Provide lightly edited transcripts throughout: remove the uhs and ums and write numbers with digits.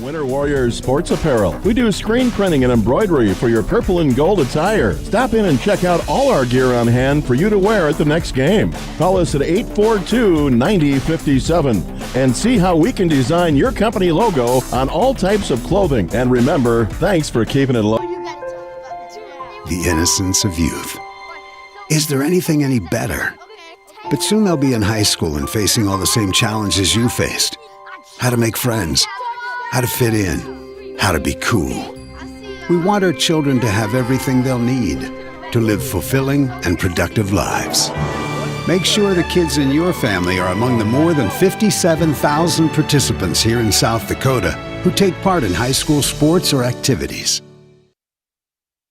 Winter Warriors Sports Apparel. We do screen printing and embroidery for your purple and gold attire. Stop in and check out all our gear on hand for you to wear at the next game. Call us at 842-9057 and see how we can design your company logo on all types of clothing. And remember, thanks for keeping it low. The innocence of youth. Is there anything any better? But soon they'll be in high school and facing all the same challenges you faced. How to make friends, how to fit in, how to be cool. We want our children to have everything they'll need to live fulfilling and productive lives. Make sure the kids in your family are among the more than 57,000 participants here in South Dakota who take part in high school sports or activities.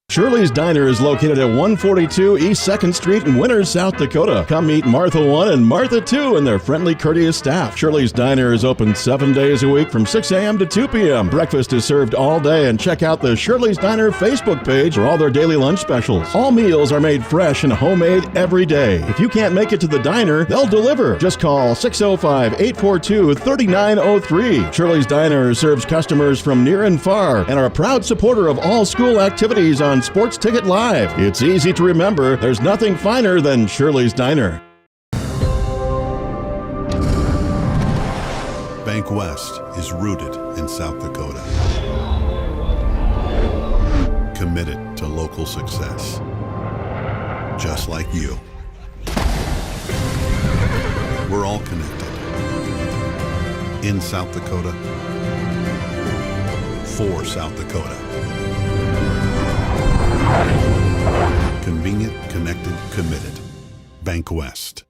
Shirley's Diner is located at 142 East 2nd Street in Winters, South Dakota. Come meet Martha 1 and Martha 2 and their friendly, courteous staff. Shirley's Diner is open 7 days a week from 6 a.m. to 2 p.m. Breakfast is served all day, and check out the Shirley's Diner Facebook page for all their daily lunch specials. All meals are made fresh and homemade every day. If you can't make it to the diner, they'll deliver. Just call 605-842-3903. Shirley's Diner serves customers from near and far and are a proud supporter of all school activities on Sports Ticket Live. It's easy to remember. There's nothing finer than Shirley's Diner. Bank West is rooted in South Dakota. Committed to local success. Just like you. We're all connected. In South Dakota. For South Dakota. Convenient, connected, committed. Bank West.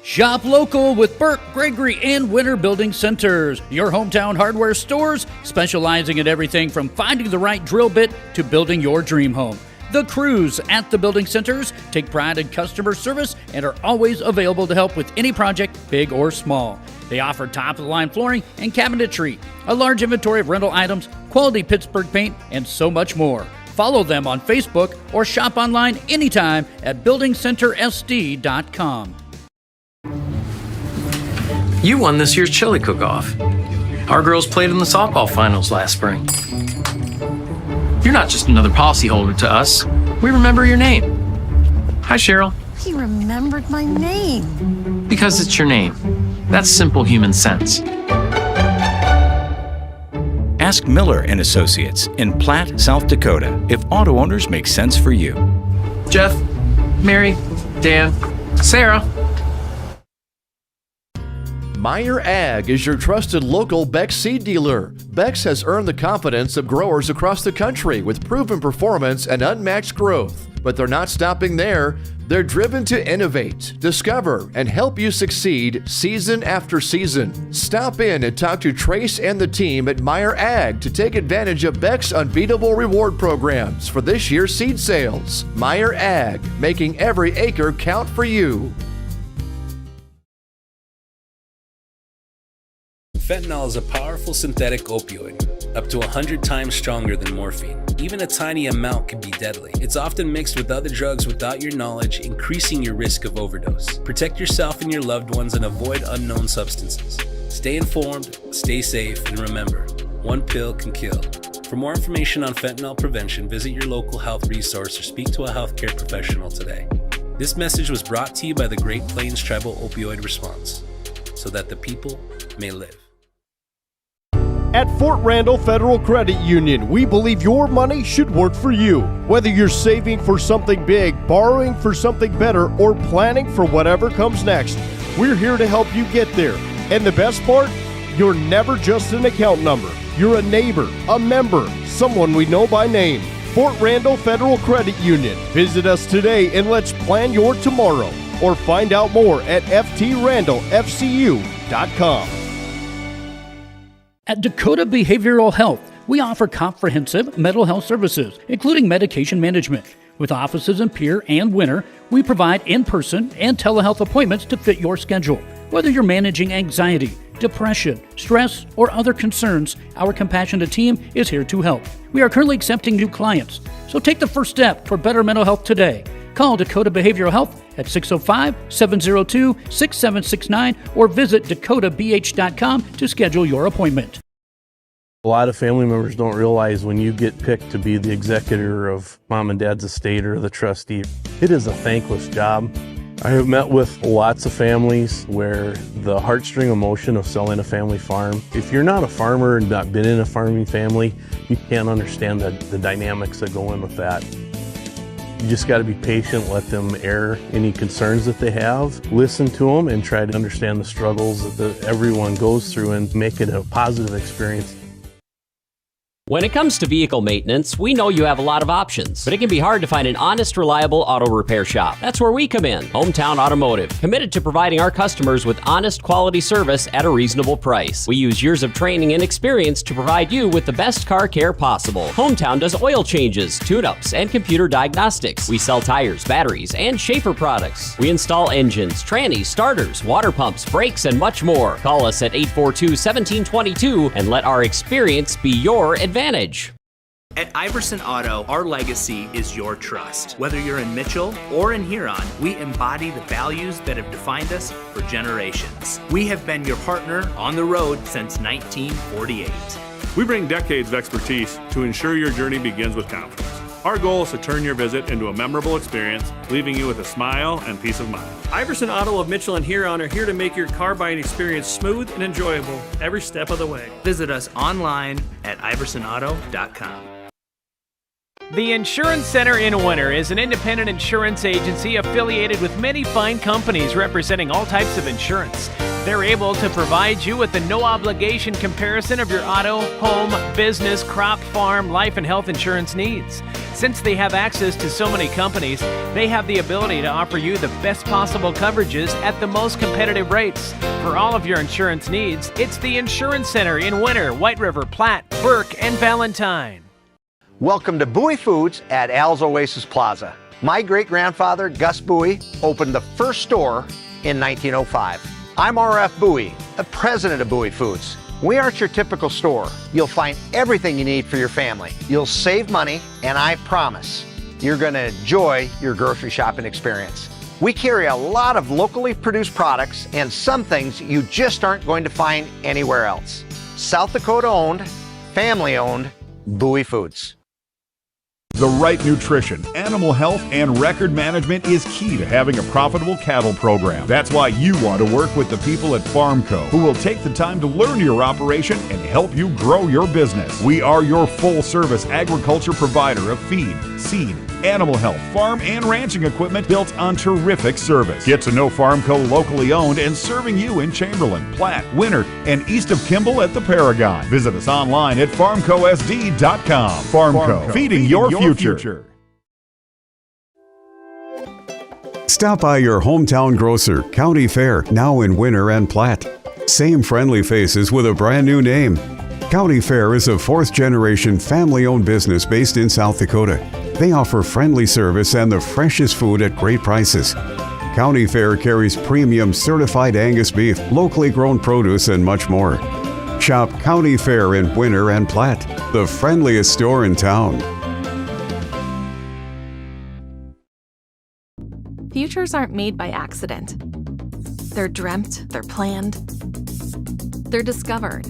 Shop local with Burke, Gregory, and Winter Building Centers. Your hometown hardware stores specializing in everything from finding the right drill bit to building your dream home. The crews at the building centers take pride in customer service and are always available to help with any project, big or small. They offer top-of-the-line flooring and cabinetry, a large inventory of rental items, quality Pittsburgh paint, and so much more. Follow them on Facebook or shop online anytime at buildingcentersd.com. You won this year's chili cook-off. Our girls played in the softball finals last spring. You're not just another policyholder to us. We remember your name. Hi, Cheryl. He remembered my name. Because it's your name. That's simple human sense. Ask Miller & Associates in Platte, South Dakota, if auto owners make sense for you. Jeff, Mary, Dan, Sarah. Meyer Ag is your trusted local Beck's seed dealer. Beck's has earned the confidence of growers across the country with proven performance and unmatched growth. But they're not stopping there. They're driven to innovate, discover, and help you succeed season after season. Stop in and talk to Trace and the team at Meyer Ag to take advantage of Beck's unbeatable reward programs for this year's seed sales. Meyer Ag, making every acre count for you. Fentanyl is a powerful synthetic opioid, up to 100 times stronger than morphine. Even a tiny amount can be deadly. It's often mixed with other drugs without your knowledge, increasing your risk of overdose. Protect yourself and your loved ones and avoid unknown substances. Stay informed, stay safe, and remember, one pill can kill. For more information on fentanyl prevention, visit your local health resource or speak to a healthcare professional today. This message was brought to you by the Great Plains Tribal Opioid Response, so that the people may live. At Fort Randall Federal Credit Union, we believe your money should work for you. Whether you're saving for something big, borrowing for something better, or planning for whatever comes next, we're here to help you get there. And the best part? You're never just an account number. You're a neighbor, a member, someone we know by name. Fort Randall Federal Credit Union. Visit us today and let's plan your tomorrow. Or find out more at ftrandallfcu.com. At Dakota Behavioral Health, we offer comprehensive mental health services, including medication management. With offices in Pierre and Winter, we provide in-person and telehealth appointments to fit your schedule. Whether you're managing anxiety, depression, stress, or other concerns, our compassionate team is here to help. We are currently accepting new clients, so take the first step for better mental health today. Call Dakota Behavioral Health at 605-702-6769 or visit dakotabh.com to schedule your appointment. A lot of family members don't realize when you get picked to be the executor of mom and dad's estate or the trustee, it is a thankless job. I have met with lots of families where the heartstring emotion of selling a family farm, if you're not a farmer and not been in a farming family, you can't understand the dynamics that go in with that. You just got to be patient, let them air any concerns that they have, listen to them, and try to understand the struggles that everyone goes through and make it a positive experience. When it comes to vehicle maintenance, we know you have a lot of options, but it can be hard to find an honest, reliable auto repair shop. That's where we come in, Hometown Automotive, committed to providing our customers with honest, quality service at a reasonable price. We use years of training and experience to provide you with the best car care possible. Hometown does oil changes, tune-ups, and computer diagnostics. We sell tires, batteries, and Schaefer products. We install engines, trannies, starters, water pumps, brakes, and much more. Call us at 842-1722 and let our experience be your advantage. At Iverson Auto, our legacy is your trust. Whether you're in Mitchell or in Huron, we embody the values that have defined us for generations. We have been your partner on the road since 1948. We bring decades of expertise to ensure your journey begins with confidence. Our goal is to turn your visit into a memorable experience, leaving you with a smile and peace of mind. Iverson Auto of Mitchell and Huron are here to make your car buying experience smooth and enjoyable every step of the way. Visit us online at iversonauto.com. The Insurance Center in Winter is an independent insurance agency affiliated with many fine companies representing all types of insurance. They're able to provide you with a no-obligation comparison of your auto, home, business, crop, farm, life, and health insurance needs. Since they have access to so many companies, they have the ability to offer you the best possible coverages at the most competitive rates. For all of your insurance needs, it's the Insurance Center in Winter, White River, Platte, Burke, and Valentine. Welcome to Bowie Foods at Al's Oasis Plaza. My great-grandfather, Gus Bowie, opened the first store in 1905. I'm R.F. Bowie, the president of Bowie Foods. We aren't your typical store. You'll find everything you need for your family. You'll save money, and I promise you're going to enjoy your grocery shopping experience. We carry a lot of locally produced products and some things you just aren't going to find anywhere else. South Dakota owned, family owned, Bowie Foods. The right nutrition, animal health, and record management is key to having a profitable cattle program. That's why you want to work with the people at Farmco, who will take the time to learn your operation and help you grow your business. We are your full-service agriculture provider of feed, seed, animal health, farm, and ranching equipment built on terrific service. Get to know Farmco locally owned and serving you in Chamberlain, Platte, Winter, and east of Kimball at the Paragon. Visit us online at farmcosd.com. Farmco, feeding your future. Stop by your hometown grocer, County Fair, now in Winter and Platte. Same friendly faces with a brand new name. County Fair is a fourth-generation family-owned business based in South Dakota. They offer friendly service and the freshest food at great prices. County Fair carries premium certified Angus beef, locally grown produce, and much more. Shop County Fair in Winter and Platte, the friendliest store in town. Futures aren't made by accident. They're dreamt, they're planned, they're discovered.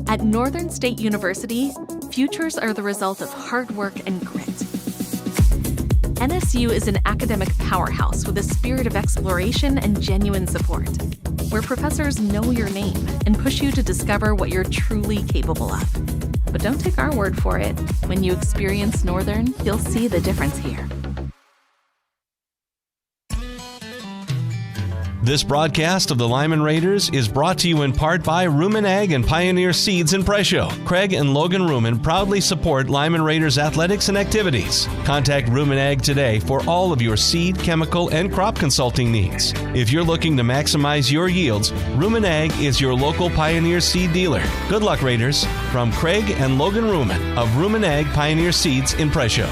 At Northern State University, futures are the result of hard work and grit. NSU is an academic powerhouse with a spirit of exploration and genuine support, where professors know your name and push you to discover what you're truly capable of. But don't take our word for it. When you experience Northern, you'll see the difference here. This broadcast of the Lyman Raiders is brought to you in part by Rumen Ag and Pioneer Seeds in Presho. Craig and Logan Rumen proudly support Lyman Raiders athletics and activities. Contact Rumen Ag today for all of your seed, chemical, and crop consulting needs. If you're looking to maximize your yields, Rumen Ag is your local Pioneer Seed dealer. Good luck, Raiders. From Craig and Logan Rumen of Rumen Ag Pioneer Seeds in Presho.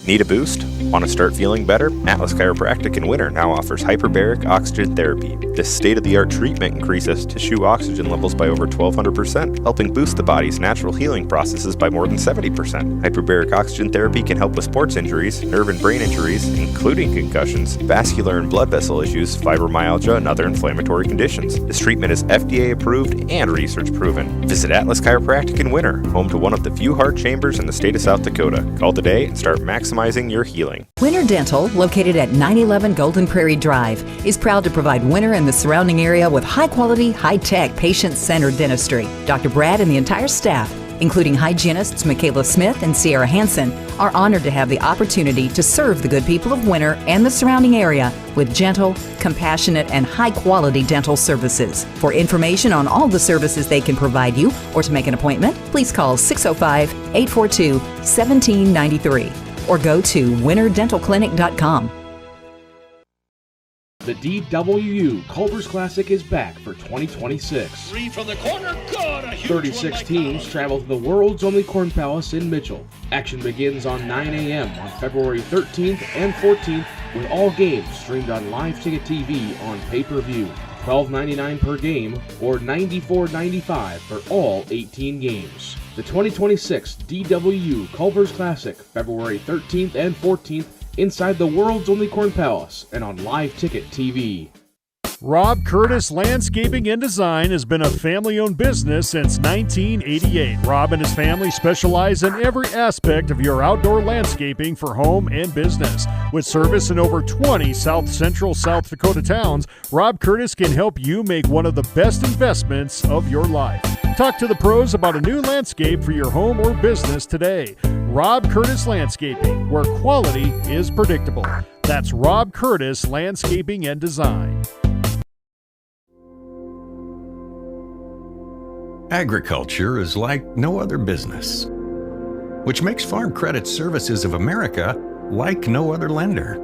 Need a boost? Want to start feeling better? Atlas Chiropractic in Winter now offers hyperbaric oxygen therapy. This state-of-the-art treatment increases tissue oxygen levels by over 1,200%, helping boost the body's natural healing processes by more than 70%. Hyperbaric oxygen therapy can help with sports injuries, nerve and brain injuries, including concussions, vascular and blood vessel issues, fibromyalgia, and other inflammatory conditions. This treatment is FDA approved and research proven. Visit Atlas Chiropractic in Winter, home to one of the few heart chambers in the state of South Dakota. Call today and start maximizing your healing. Winter Dental, located at 911 Golden Prairie Drive, is proud to provide Winter and the surrounding area with high-quality, high-tech, patient-centered dentistry. Dr. Brad and the entire staff, including hygienists Michaela Smith and Sierra Hansen, are honored to have the opportunity to serve the good people of Winter and the surrounding area with gentle, compassionate, and high-quality dental services. For information on all the services they can provide you or to make an appointment, please call 605-842-1793 or go to winterdentalclinic.com. The DWU Culver's Classic is back for 2026. Three from the corner, good! A huge 36 teams travel to the world's only Corn Palace in Mitchell. Action begins on 9 a.m. on February 13th and 14th with all games streamed on Live Ticket TV on pay-per-view. $12.99 per game or $94.95 for all 18 games. The 2026 DWU Culver's Classic, February 13th and 14th, inside the world's only Corn Palace and on Live Ticket TV. Rob Curtis Landscaping and Design has been a family-owned business since 1988. Rob and his family specialize in every aspect of your outdoor landscaping for home and business. With service in over 20 south-central South Dakota towns, Rob Curtis can help you make one of the best investments of your life. Talk to the pros about a new landscape for your home or business today. Rob Curtis Landscaping, where quality is predictable. That's Rob Curtis Landscaping and Design. Agriculture is like no other business, which makes Farm Credit Services of America like no other lender.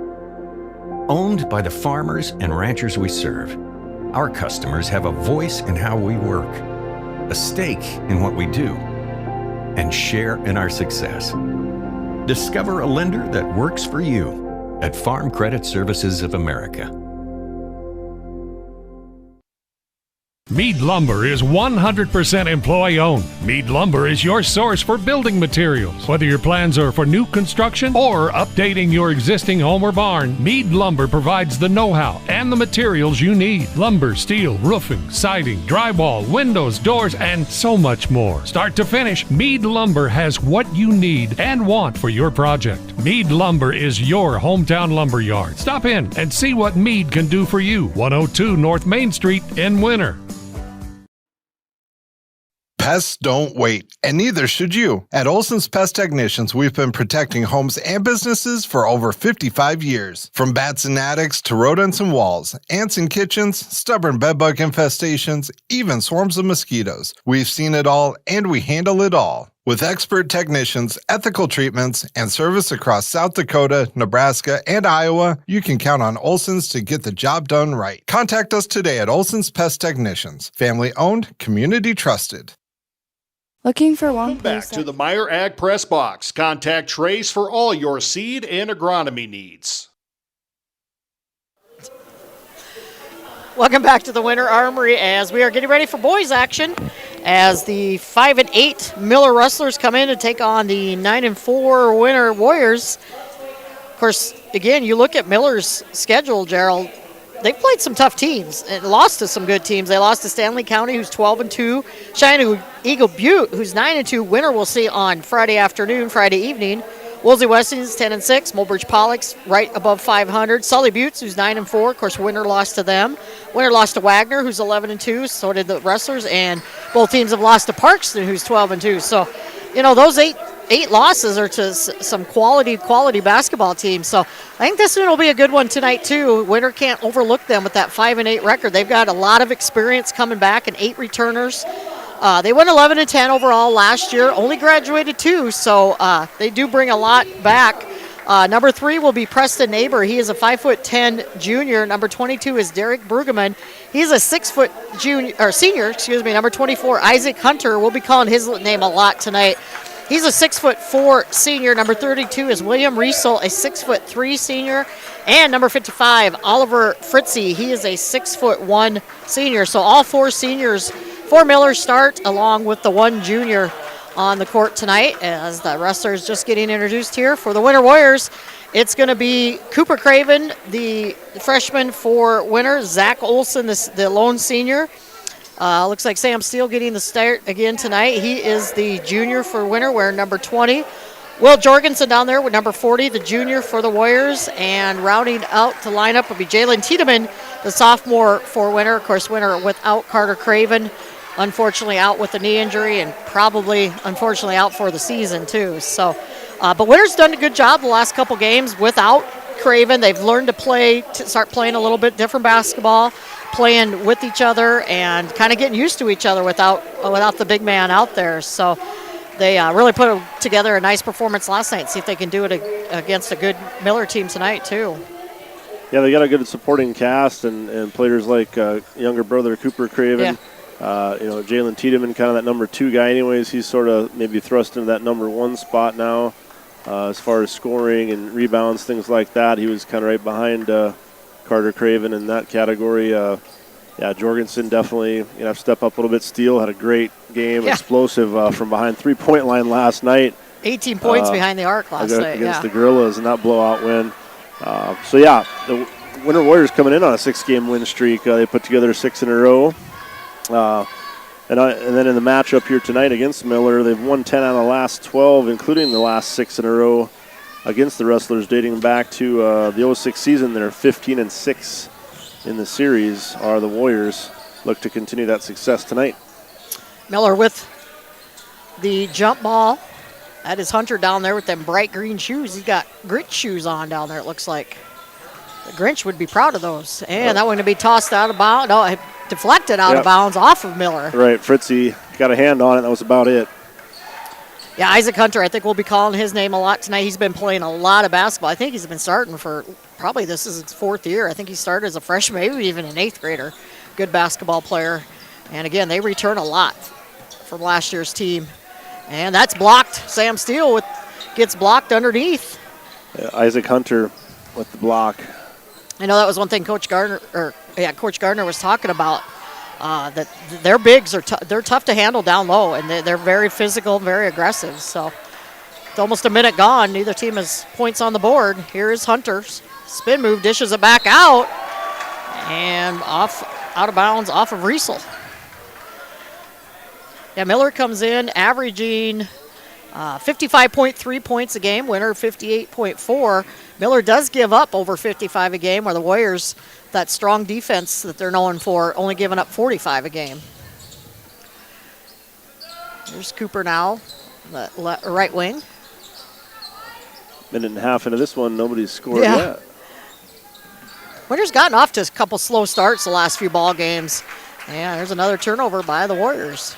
Owned by the farmers and ranchers we serve, our customers have a voice in how we work, a stake in what we do, and share in our success. Discover a lender that works for you at Farm Credit Services of America. Mead Lumber is 100% employee-owned. Mead Lumber is your source for building materials. Whether your plans are for new construction or updating your existing home or barn, Mead Lumber provides the know-how and the materials you need. Lumber, steel, roofing, siding, drywall, windows, doors, and so much more. Start to finish, Mead Lumber has what you need and want for your project. Mead Lumber is your hometown lumber yard. Stop in and see what Mead can do for you. 102 North Main Street in Winter. Pests don't wait, and neither should you. At Olson's Pest Technicians, we've been protecting homes and businesses for over 55 years. From bats and attics to rodents and walls, ants in kitchens, stubborn bedbug infestations, even swarms of mosquitoes. We've seen it all, and we handle it all. With expert technicians, ethical treatments, and service across South Dakota, Nebraska, and Iowa, you can count on Olson's to get the job done right. Contact us today at Olson's Pest Technicians. Family owned, community trusted. Looking for one Back to the Meyer Ag Press Box. Contact Trace for all your seed and agronomy needs. Welcome back to the Winter Armory as we are getting ready for boys action as the 5-8 Miller Rustlers come in to take on the 9-4 Winter Warriors. Of course, again, you look at Miller's schedule, Gerald. They've played some tough teams and lost to some good teams. They lost to Stanley County, who's 12-2. Cheyenne Eagle Butte, who's 9-2. Winner we'll see on Friday evening. Woolsey Westing's 10-6. Mulbridge Pollock's right above 500. Sully Buttes, who's 9-4. Of course, Winner lost to them. Winner lost to Wagner, who's 11-2. So did the Rustlers, and both teams have lost to Parkston, who's 12-2. So, you know, those eight losses are to some quality basketball teams. So I think this one will be a good one tonight too. Winter can't overlook them with that 5-8 record. They've got a lot of experience coming back and 8 returners. They went 11-10 overall last year, only graduated 2, so they do bring a lot back. Number 3 will be Preston Neighbor. He is a 5'10" junior. Number 22 is Derek Brueggemann. He's a 6' senior. Number 24, Isaac Hunter. We'll be calling his name a lot tonight. He's a 6'4" senior. Number 32 is William Riesel, a 6'3" senior. And number 55, Oliver Fritzy, he is a 6'1" senior. So all 4 seniors for Miller start, along with the 1 junior on the court tonight, as the Rustlers just getting introduced here. For the Winter Warriors, it's going to be Cooper Craven, the freshman for Winter, Zach Olson, the lone senior. Looks like Sam Steele getting the start again tonight. He is the junior for Winter, wearing number 20. Will Jorgensen down there with number 40, the junior for the Warriors. And rounding out the lineup will be Jalen Tiedemann, the sophomore for Winter. Of course, Winter without Carter Craven, unfortunately out with a knee injury, and probably, unfortunately, out for the season, too. So, but Winter's done a good job the last couple games without Craven. They've learned to start playing a little bit different basketball, playing with each other and kind of getting used to each other without the big man out there. So they really put together a nice performance last night. See if they can do it against a good Miller team tonight, too. Yeah, they got a good supporting cast and players like younger brother Cooper Craven. Yeah. Jalen Tiedemann, kind of that number 2 guy anyways. He's sort of maybe thrust into that number 1 spot now as far as scoring and rebounds, things like that. He was kind of right behind Carter Craven in that category. Jorgensen definitely have to step up a little bit. Steele had a great game, explosive from behind 3-point line last night. 18 points behind the arc last night. Against the Gorillas in that blowout win. The Winter Warriors coming in on a 6-game win streak. They put together 6 in a row. And then in the matchup here tonight against Miller, they've won 10 out of the last 12, including the last 6 in a row against the Rustlers, dating back to the 06 season. They're 15-6 in the series. Are the Warriors look to continue that success tonight? Miller with the jump ball. That is Hunter down there with them bright green shoes. He's got Grinch shoes on down there, it looks like. The Grinch would be proud of those. And that one to be tossed out of bounds. No, deflected out of bounds off of Miller. Right, Fritzy got a hand on it. That was about it. Yeah, Isaac Hunter, I think we'll be calling his name a lot tonight. He's been playing a lot of basketball. I think he's been starting for probably this is his 4th year. I think he started as a freshman, maybe even an 8th grader. Good basketball player. And again, they return a lot from last year's team. And that's blocked. Sam Steele gets blocked underneath. Isaac Hunter with the block. I know that was one thing Coach Gardner was talking about. That their bigs they're tough to handle down low, and they're very physical, very aggressive. So it's almost a minute gone. Neither team has points on the board. Here is Hunter's spin move, dishes it back out, and out of bounds off of Riesel. Yeah, Miller comes in averaging 55.3 points a game. Winter 58.4. Miller does give up over 55 a game, where the Warriors, that strong defense that they're known for, only giving up 45 a game. There's Cooper now, the right wing. Minute and a half into this one, nobody's scored yet. Winter's gotten off to a couple slow starts the last few ball games. Yeah, there's another turnover by the Warriors.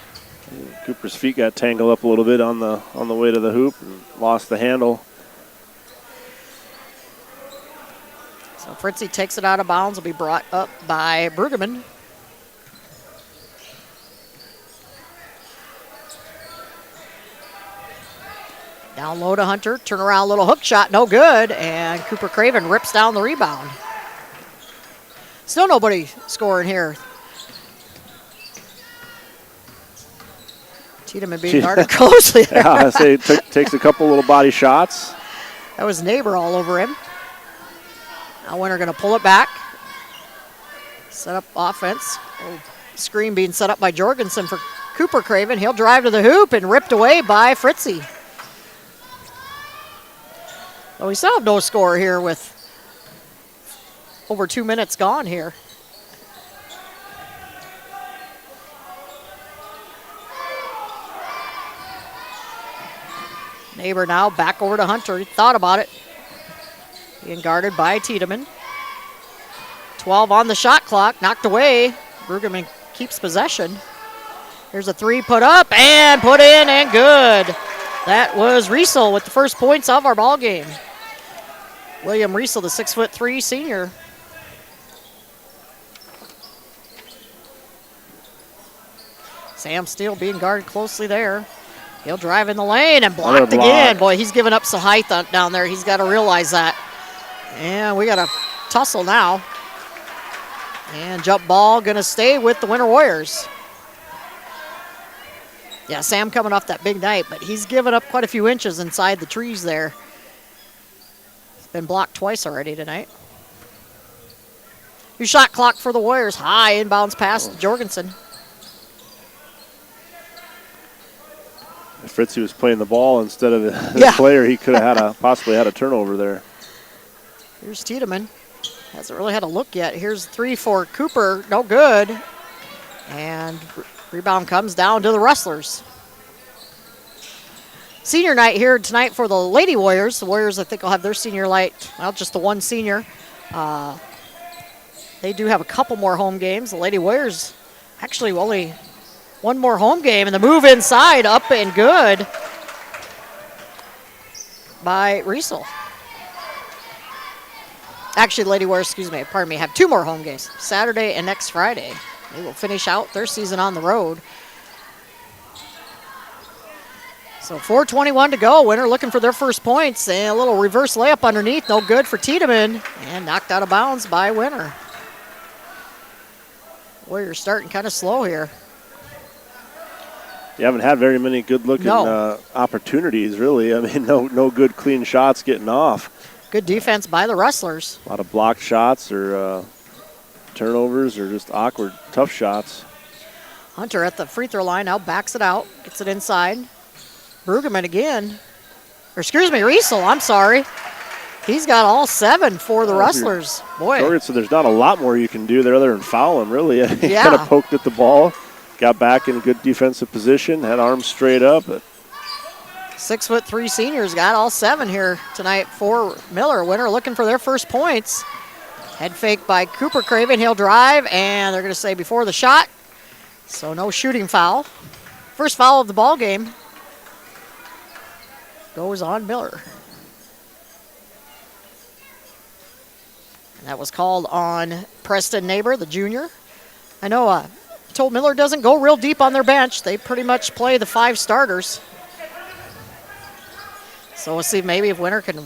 Cooper's feet got tangled up a little bit on the way to the hoop and lost the handle. So Fritzy takes it out of bounds. Will be brought up by Brueggemann. Down low to Hunter. Turn around, little hook shot, no good. And Cooper Craven rips down the rebound. Still nobody scoring here. Tiedemann being guarded closely there. Yeah, I say takes a couple little body shots. That was Neighbor all over him. Now Winter going to pull it back. Set up offense. Screen being set up by Jorgensen for Cooper Craven. He'll drive to the hoop and ripped away by Fritzy. Well, we still have no score here with over 2 minutes gone here. Neighbor now back over to Hunter. He thought about it. Being guarded by Tiedemann. 12 on the shot clock. Knocked away. Brueggemann keeps possession. Here's a 3 put up and put in and good. That was Riesel with the first points of our ball game. William Riesel, the 6'3" senior. Sam Steele being guarded closely there. He'll drive in the lane and blocked again. Boy, he's giving up some height down there. He's got to realize that. And we got a tussle now. And jump ball going to stay with the Winter Warriors. Yeah, Sam coming off that big night, but he's given up quite a few inches inside the trees there. He's been blocked twice already tonight. New shot clock for the Warriors. High inbounds pass to Jorgensen. If Fritzy was playing the ball instead of the player, he could have possibly had a turnover there. Here's Tiedemann. Hasn't really had a look yet. Here's 3 for Cooper. No good. And rebound comes down to the Rustlers. Senior night here tonight for the Lady Warriors. The Warriors, I think, will have their senior night. Well, just the one senior. They do have a couple more home games. The Lady Warriors actually only one more home game, and the move inside up and good by Riesel. Actually, the Lady Warriors, have 2 more home games, Saturday and next Friday. They will finish out their season on the road. So 4:21 to go. Winter looking for their first points, and a little reverse layup underneath, no good for Tiedemann, and knocked out of bounds by Winter. Warriors starting kind of slow here. You haven't had very many good-looking opportunities, really. I mean, no good, clean shots getting off. Good defense by the Rustlers. A lot of blocked shots or turnovers or just awkward, tough shots. Hunter at the free throw line now backs it out, gets it inside. Brueggemann again. Riesel, I'm sorry. He's got all 7 for the Rustlers. Boy. So there's not a lot more you can do there other than foul him, really. He Yeah. kind of poked at the ball, got back in good defensive position, had arms straight up. 6'3" seniors got all 7 here tonight for Miller. Winter looking for their first points. Head fake by Cooper Craven. He'll drive, and they're going to say before the shot. So no shooting foul. First foul of the ball game goes on Miller. And that was called on Preston Neighbor, the junior. I know told Miller doesn't go real deep on their bench. They pretty much play the 5 starters. So we'll see maybe if Winter can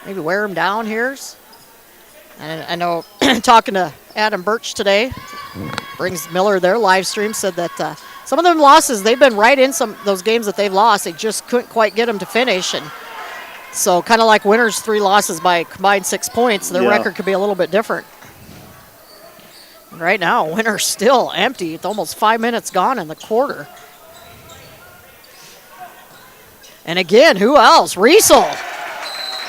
maybe wear him down here. And I know talking to Adam Birch today, brings Miller their live stream, said that some of them losses, they've been right in some those games that they've lost. They just couldn't quite get them to finish. And so kind of like Winter's 3 losses by combined 6 points, their record could be a little bit different. And right now, Winter's still empty. It's almost 5 minutes gone in the quarter. And again, who else? Riesel.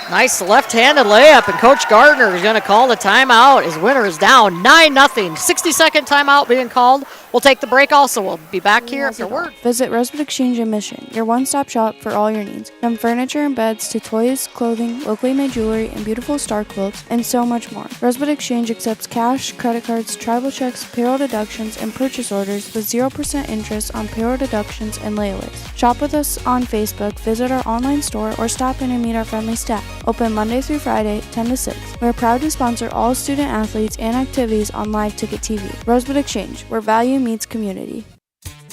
Nice left-handed layup, and Coach Gardner is going to call the timeout as Winter is down 9-0. 60-second timeout being called. We'll take the break also. We'll be back here afterward. Visit Rosewood Exchange in Mission, your one-stop shop for all your needs. From furniture and beds to toys, clothing, locally made jewelry, and beautiful star quilts, and so much more. Rosewood Exchange accepts cash, credit cards, tribal checks, payroll deductions, and purchase orders with 0% interest on payroll deductions and layaways. Shop with us on Facebook, visit our online store, or stop in and meet our friendly staff. Open Monday through Friday, 10 to 6. We're proud to sponsor all student athletes and activities on Live Ticket TV. Rosewood Exchange, where value meets community.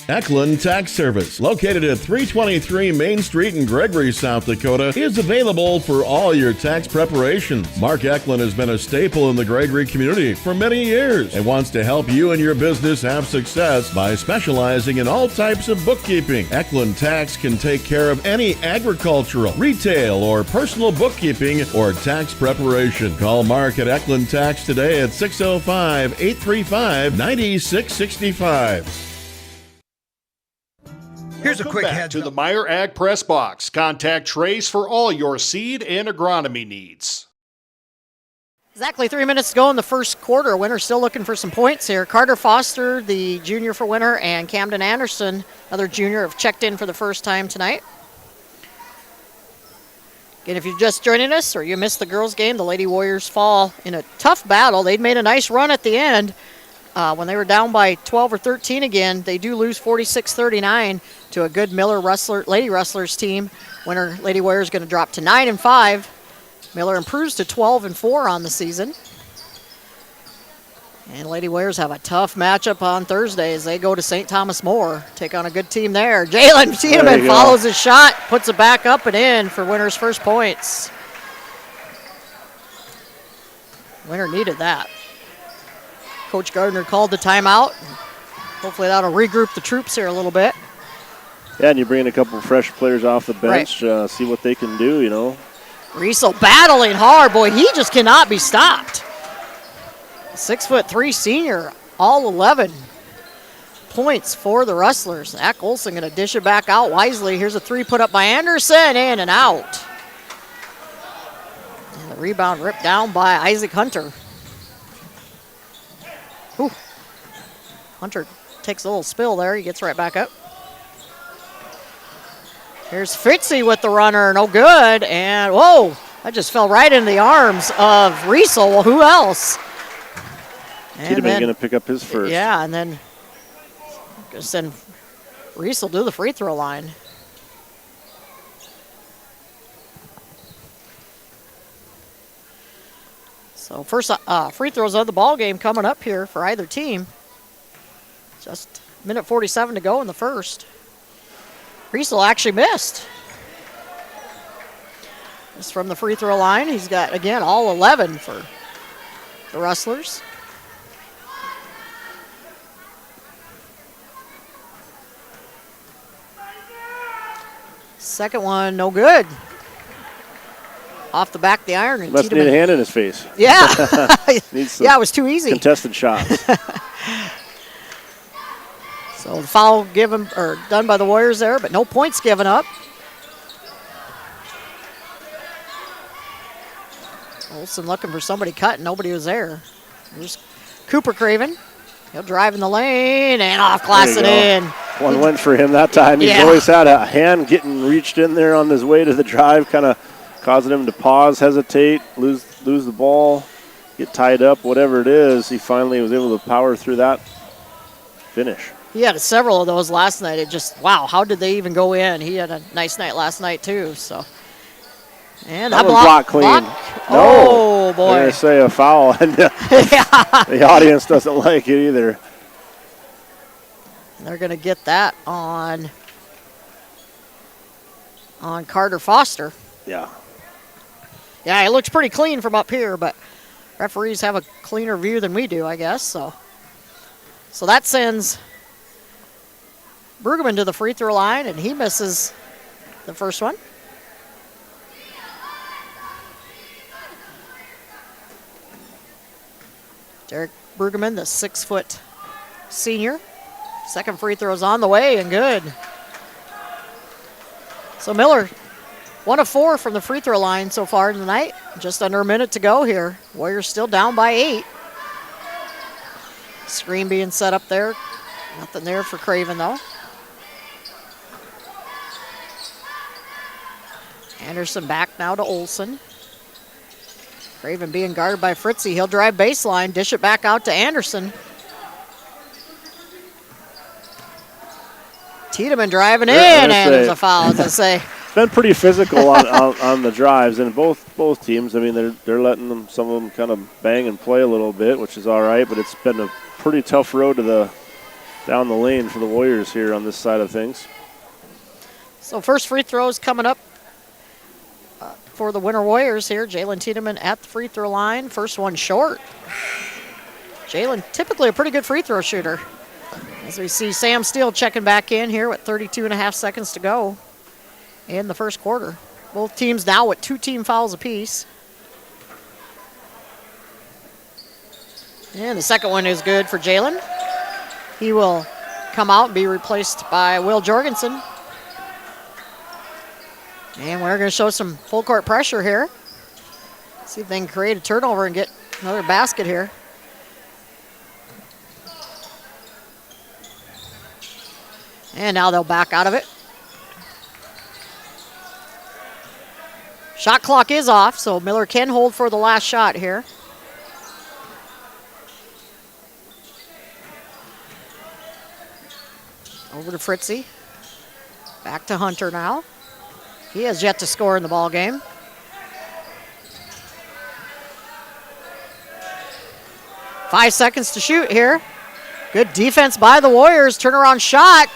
Eklund Tax Service, located at 323 Main Street in Gregory, South Dakota, is available for all your tax preparations. Mark Eklund has been a staple in the Gregory community for many years and wants to help you and your business have success by specializing in all types of bookkeeping. Eklund Tax can take care of any agricultural, retail, or personal bookkeeping or tax preparation. Call Mark at Eklund Tax today at 605-835-9665. Here's a quick head to the Meyer Ag Press Box. Contact Trace for all your seed and agronomy needs. Exactly 3 minutes to go in the first quarter. Winter still looking for some points here. Carter Foster, the junior for Winter, and Camden Anderson, another junior, have checked in for the first time tonight. Again, if you're just joining us or you missed the girls' game, the Lady Warriors fall in a tough battle. They'd made a nice run at the end. When they were down by 12 or 13 again, they do lose 46-39 to a good Miller Lady Rustlers team. Winter Lady Warriors going to drop to 9-5. Miller improves to 12-4 on the season. And Lady Warriors have a tough matchup on Thursday as they go to St. Thomas More, take on a good team there. Jalen Tiedemann follows his shot, puts it back up and in for Winter's first points. Winter needed that. Coach Gardner called the timeout. Hopefully that'll regroup the troops here a little bit. Yeah, and you bring in a couple of fresh players off the bench, see what they can do, you know. Riesel battling hard. Boy, he just cannot be stopped. 6'3" senior, all 11 points for the Rustlers. Zach Olson going to dish it back out wisely. Here's a three put up by Anderson, in and out. And the rebound ripped down by Isaac Hunter. Whew. Hunter takes a little spill there. He gets right back up. Here's Fitzy with the runner. No good. And, whoa, that just fell right into the arms of Riesel. Well, who else? Tiedemann going to pick up his first. Yeah, and then going to send Riesel to the free throw line. So first free throws of the ball game coming up here for either team. Just minute 47 to go in the first. Riesel actually missed. This from the free throw line. He's got, again, all 11 for the Rustlers. Second one, no good. Off the back of the iron. And Must need a hand in his face. Yeah. Yeah, it was too easy. Contested shots. So the foul given or done by the Warriors there, but no points given up. Olsen looking for somebody cut, and nobody was there. There's Cooper Craven. He'll drive in the lane and off glass it in. One went for him that time. He's always had a hand getting reached in there on his way to the drive, kind of causing him to pause, hesitate, lose the ball, get tied up, whatever it is. He finally was able to power through that finish. He had several of those last night. It just, wow, how did they even go in? He had a nice night last night too. So, and that block clean. Oh boy! They're gonna say a foul, and the audience doesn't like it either. They're gonna get that on Carter Foster. Yeah. Yeah, it looks pretty clean from up here, but referees have a cleaner view than we do, I guess. So that sends Brueggemann to the free throw line, and he misses the first one. Derek Brueggemann, the 6-foot senior. Second free throw is on the way and good. So Miller, 1 of 4 from the free throw line so far tonight. Just under a minute to go here. Warriors still down by 8. Screen being set up there. Nothing there for Craven though. Anderson back now to Olsen. Craven being guarded by Fritzy. He'll drive baseline, dish it back out to Anderson. Tiedemann driving in, and there's a foul, as I say. It's been pretty physical on the drives, and both teams. I mean, they're letting some of them kind of bang and play a little bit, which is all right, but it's been a pretty tough road to down the lane for the Warriors here on this side of things. So first free throws coming up for the Winter Warriors here. Jalen Tiedemann at the free throw line. First one short. Jalen, typically a pretty good free throw shooter. As we see Sam Steele checking back in here with 32.5 seconds to go in the first quarter. Both teams now with 2 team fouls apiece. And the second one is good for Jalen. He will come out and be replaced by Will Jorgensen. And we're going to show some full court pressure here. See if they can create a turnover and get another basket here. And now they'll back out of it. Shot clock is off, so Miller can hold for the last shot here. Over to Fritzy. Back to Hunter now. He has yet to score in the ball game. 5 seconds to shoot here. Good defense by the Warriors. Turnaround shot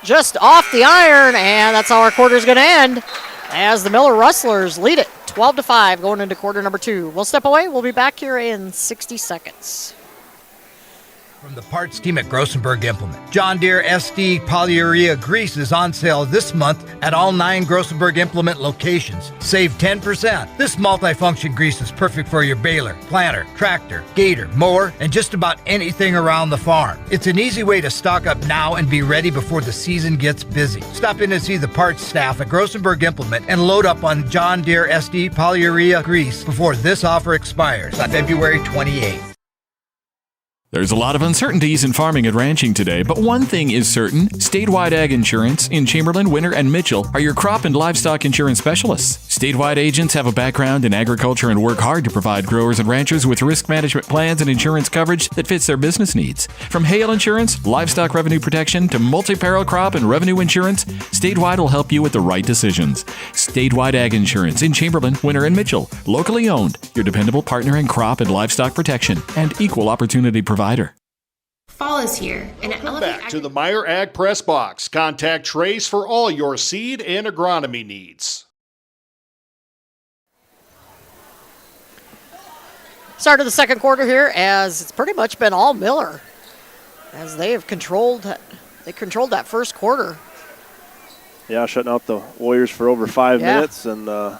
just off the iron, and that's how our quarter is going to end as the Miller Rustlers lead it 12-5 going into quarter number 2. We'll step away. We'll be back here in 60 seconds. From the parts team at Grossenberg Implement, John Deere SD Polyurea Grease is on sale this month at all 9 Grossenberg Implement locations. Save 10%. This multifunction grease is perfect for your baler, planter, tractor, gator, mower, and just about anything around the farm. It's an easy way to stock up now and be ready before the season gets busy. Stop in and see the parts staff at Grossenberg Implement and load up on John Deere SD Polyurea Grease before this offer expires on February 28th. There's a lot of uncertainties in farming and ranching today, but one thing is certain. Statewide Ag Insurance in Chamberlain, Winter, and Mitchell are your crop and livestock insurance specialists. Statewide agents have a background in agriculture and work hard to provide growers and ranchers with risk management plans and insurance coverage that fits their business needs. From hail insurance, livestock revenue protection, to multi-peril crop and revenue insurance, Statewide will help you with the right decisions. Statewide Ag Insurance in Chamberlain, Winter, and Mitchell. Locally owned, your dependable partner in crop and livestock protection and equal opportunity provider. Fall is here, and at Welcome back to the Meyer Ag Press Box. Contact Trace for all your seed and agronomy needs. Start of the second quarter here, as it's pretty much been all Miller, as they have controlled that first quarter. Yeah, shutting out the Warriors for over 5 minutes, and I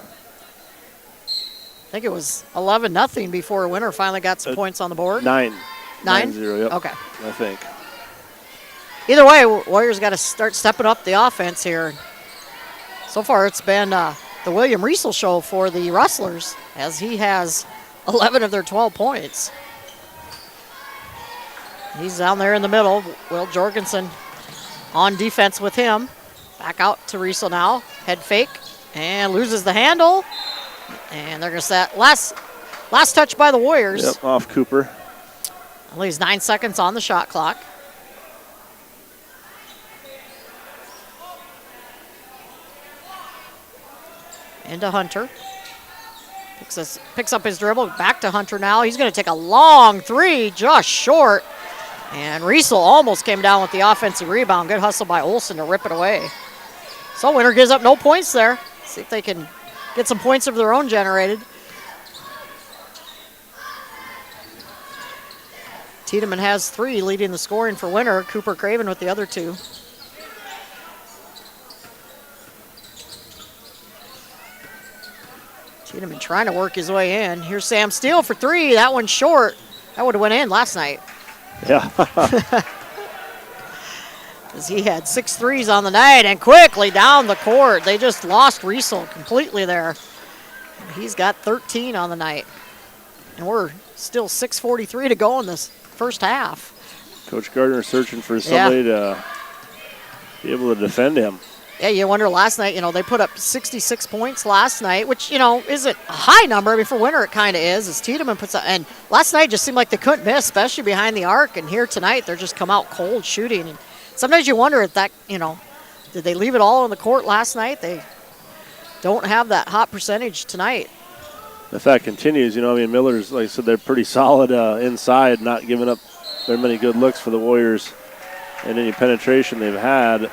think it was 11-0 before Winter finally got some points on the board. 9-0, yep. Okay. I think. Either way, Warriors got to start stepping up the offense here. So far, it's been the William Riesel show for the Rustlers, as he has 11 of their 12 points. He's down there in the middle. Will Jorgensen on defense with him. Back out to Riesel now. Head fake and loses the handle. And they're going to set last touch by the Warriors. Yep, off Cooper. Leaves 9 seconds on the shot clock. Into Hunter. Picks up his dribble. Back to Hunter now. He's going to take a long three, just short. And Riesel almost came down with the offensive rebound. Good hustle by Olsen to rip it away. So Winter gives up no points there. See if they can get some points of their own generated. Tiedemann has 3, leading the scoring for Winter. Cooper Craven with the other 2. Tiedemann trying to work his way in. Here's Sam Steele for 3. That one's short. That would have went in last night. Yeah. As he had 6 threes on the night, and quickly down the court. They just lost Riesel completely there. He's got 13 on the night. And we're still 6:43 to go in this first half. Coach Gardner searching for somebody to be able to defend him. Yeah, you wonder last night, they put up 66 points last night, which, isn't a high number. I mean, for Winter it kind of is, as Tiedemann puts up. And last night just seemed like they couldn't miss, especially behind the arc. And here tonight, they're just come out cold shooting. And sometimes you wonder if that, did they leave it all on the court last night? They don't have that hot percentage tonight. If that continues, Miller's, like I said, they're pretty solid inside, not giving up very many good looks for the Warriors. And any penetration they've had,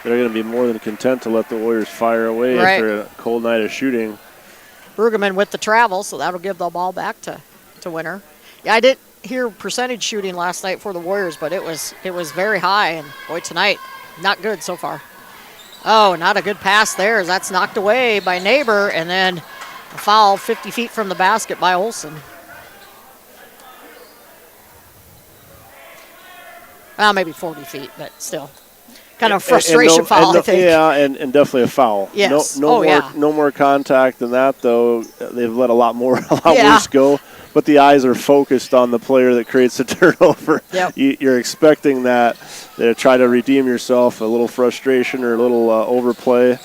they're going to be more than content to let the Warriors fire away after a cold night of shooting. Brueggemann with the travel, so that'll give the ball back to Winter. Yeah, I didn't hear percentage shooting last night for the Warriors, but it was very high. And, boy, tonight, not good so far. Oh, not a good pass there, as that's knocked away by Neighbor, and then a foul 50 feet from the basket by Olsen. Well, maybe 40 feet, but still. Kind of frustration foul, I think. Yeah, and definitely a foul. Yes. No more contact than that, though. They've let a lot worse go. But the eyes are focused on the player that creates the turnover. Yep. You're expecting that. They try to redeem yourself, a little frustration or a little overplay.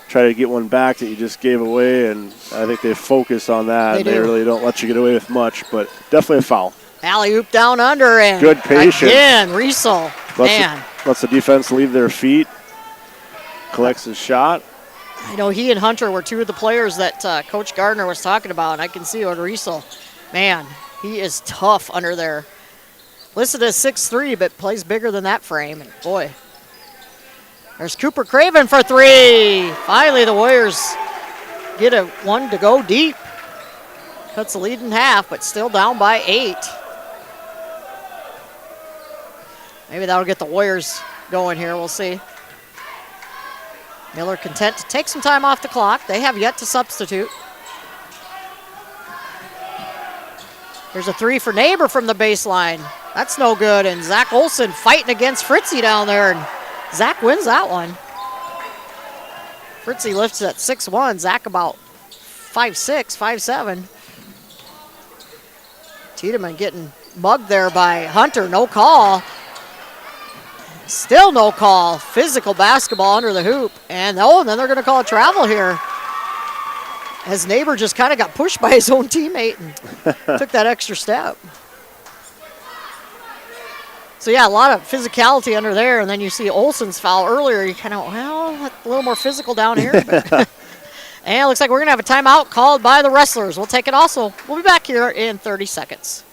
Try to get one back that you just gave away, and I think they focus on that. They really don't let you get away with much, but definitely a foul. Alley-oop down under, and good patience. Again, Riesel. Lets the defense leave their feet. Collects his shot. I know he and Hunter were 2 of the players that Coach Gardner was talking about, and I can see on Riesel. Man, he is tough under there. listed as 6'3", but plays bigger than that frame. And boy, there's Cooper Craven for three. Finally, the Warriors get a one to go deep. Cuts the lead in half, but still down by 8. Maybe that'll get the Warriors going here. We'll see. Miller content to take some time off the clock. They have yet to substitute. There's a three for Neighbor from the baseline. That's no good. And Zach Olson fighting against Fritzy down there. And Zach wins that one. Fritzy lifts at 6'1". Zach about 5'6", 5'7". Tiedemann getting mugged there by Hunter. No call. Still no call. Physical basketball under the hoop. And then they're going to call a travel here. As Neighbor just kind of got pushed by his own teammate and took that extra step. So, yeah, a lot of physicality under there. And then you see Olson's foul earlier. You kind of, well, a little more physical down here. But and it looks like we're going to have a timeout called by the Rustlers. We'll take it also. We'll be back here in 30 seconds.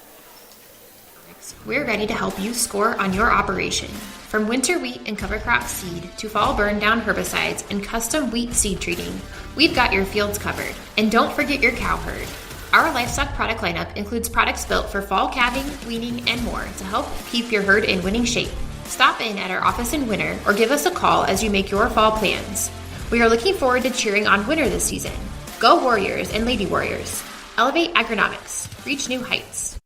We're ready to help you score on your operation. From winter wheat and cover crop seed to fall burn down herbicides and custom wheat seed treating, we've got your fields covered. And don't forget your cow herd. Our livestock product lineup includes products built for fall calving, weaning, and more to help keep your herd in winning shape. Stop in at our office in Winter or give us a call as you make your fall plans. We are looking forward to cheering on Winter this season. Go Warriors and Lady Warriors. Elevate agronomics. Reach new heights.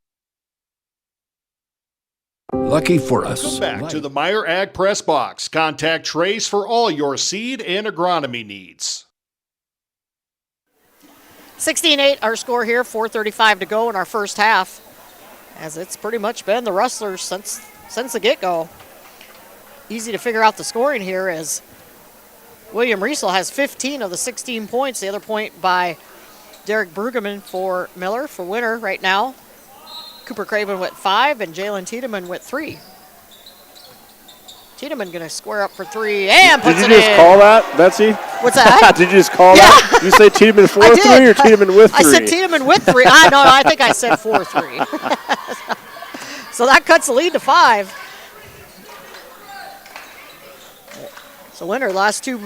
Lucky for us. Welcome back to the Meyer Ag Press Box. Contact Trace for all your seed and agronomy needs. 16-8 our score here, 4:35 to go in our first half, as it's pretty much been the Rustlers since the get-go. Easy to figure out the scoring here as William Riesel has 15 of the 16 points. The other point by Derek Brueggemann for Miller for Winter right now. Cooper Craven with 5 and Jalen Tiedemann with 3. Tiedemann going to square up for 3 and puts it in. Did you just call that, Betsy? What's that? Did you just call that? Did you say Tiedemann 4-3 or Tiedemann with 3? I said Tiedemann with 3. I think I said 4-3. So that cuts the lead to 5. So Winter last two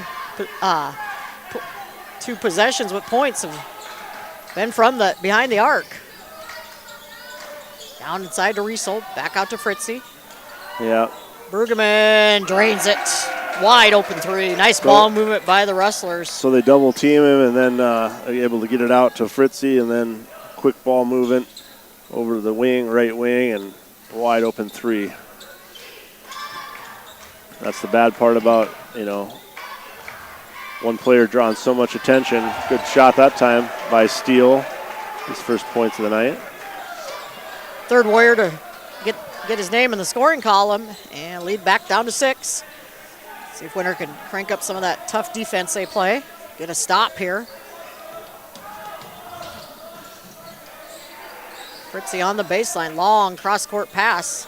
possessions with points have been from the behind the arc. Down inside to Riesel, back out to Fritzy. Yeah. Brueggemann drains it. Wide open 3. Nice ball movement by the Rustlers. So they double team him and then able to get it out to Fritzy and then quick ball movement over the wing, right wing, and wide open 3. That's the bad part about, one player drawing so much attention. Good shot that time by Steele. His first points of the night. Third Warrior to get his name in the scoring column and lead back down to 6. See if Winter can crank up some of that tough defense they play. Get a stop here. Fritzy on the baseline, long cross-court pass.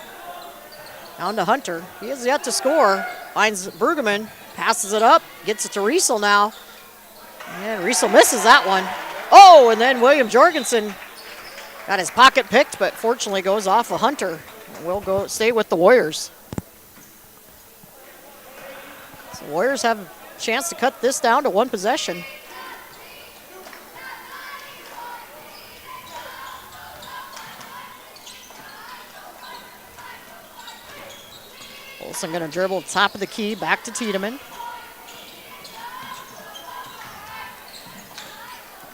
Down to Hunter. He has yet to score. Finds Brueggemann, passes it up, gets it to Riesel now. And Riesel misses that one. Oh, and then William Jorgensen got his pocket picked, but fortunately goes off of Hunter. We'll stay with the Warriors. So Warriors have a chance to cut this down to one possession. Olsen going to dribble top of the key, back to Tiedemann.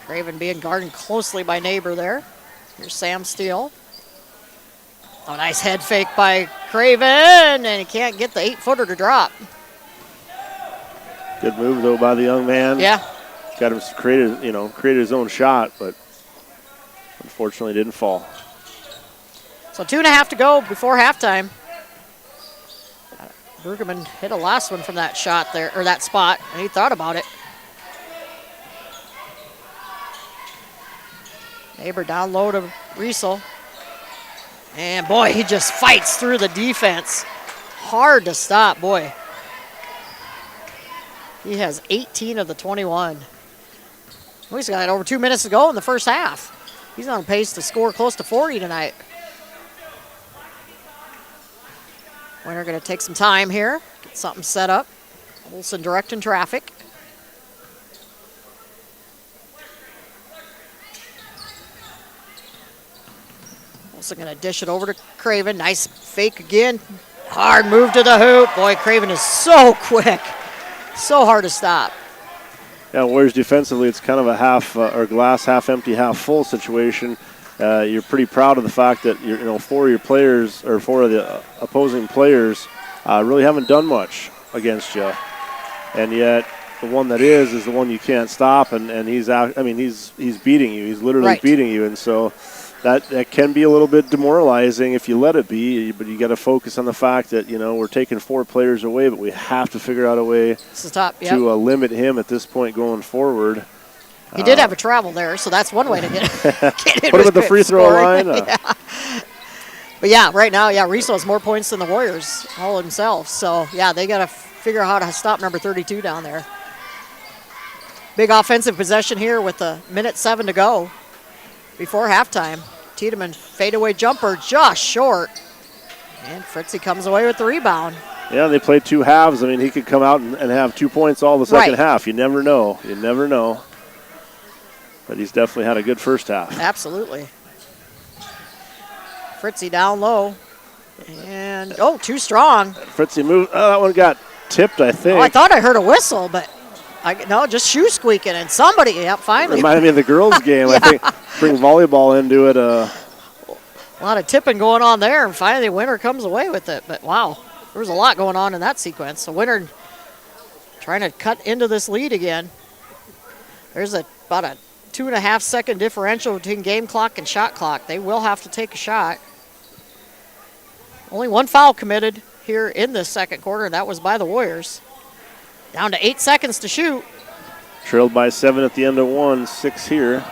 Craven being guarded closely by Neighbor there. Here's Sam Steele. Oh, nice head fake by Craven, and he can't get the 8-footer to drop. Good move, though, by the young man. Yeah. Got him created his own shot, but unfortunately didn't fall. So 2.5 to go before halftime. Brueggemann hit a last one from that shot there, or that spot, and he thought about it. Neighbor down low to Riesel. And boy, he just fights through the defense. Hard to stop, boy. He has 18 of the 21. Well, he's got over 2 minutes to go in the first half. He's on pace to score close to 40 tonight. Winter going to take some time here, get something set up. Olsen directing traffic. Olsen going to dish it over to Craven. Nice fake again. Hard move to the hoop. Boy, Craven is so quick. So hard to stop. Yeah, Warriors defensively, it's kind of a half or glass half empty, half full situation. You're pretty proud of the fact that four of your players or four of the opposing players really haven't done much against you, and yet the one that is the one you can't stop, and he's beating you. He's literally beating you, and so that can be a little bit demoralizing if you let it be. But you got to focus on the fact that we're taking four players away, but we have to figure out a way to limit him at this point going forward. He did have a travel there, so that's one way to get in. Put him at the free throw line. Yeah. But yeah, right now, Riso has more points than the Warriors all themselves. So yeah, they got to figure out how to stop number 32 down there. Big offensive possession here with a minute 7 to go before halftime. Tiedemann fadeaway jumper just short, and Fritzy comes away with the rebound. Yeah, they played two halves. I mean, he could come out and have 2 points all the second half. You never know. You never know. But he's definitely had a good first half. Absolutely. Fritzy down low. And, too strong. Fritzy moved. Oh, that one got tipped, I think. Oh, I thought I heard a whistle, but no, just shoe squeaking. And somebody, finally. Reminded me of the girls' game. I think bring volleyball into it. A lot of tipping going on there, and finally Winter comes away with it. But, wow, there was a lot going on in that sequence. So Winter trying to cut into this lead again. There's about a 2.5 second differential between game clock and shot clock. They will have to take a shot. Only one foul committed here in this second quarter, and that was by the Warriors. Down to 8 seconds to shoot. Trailed by 7 at the end of 1, 6 here.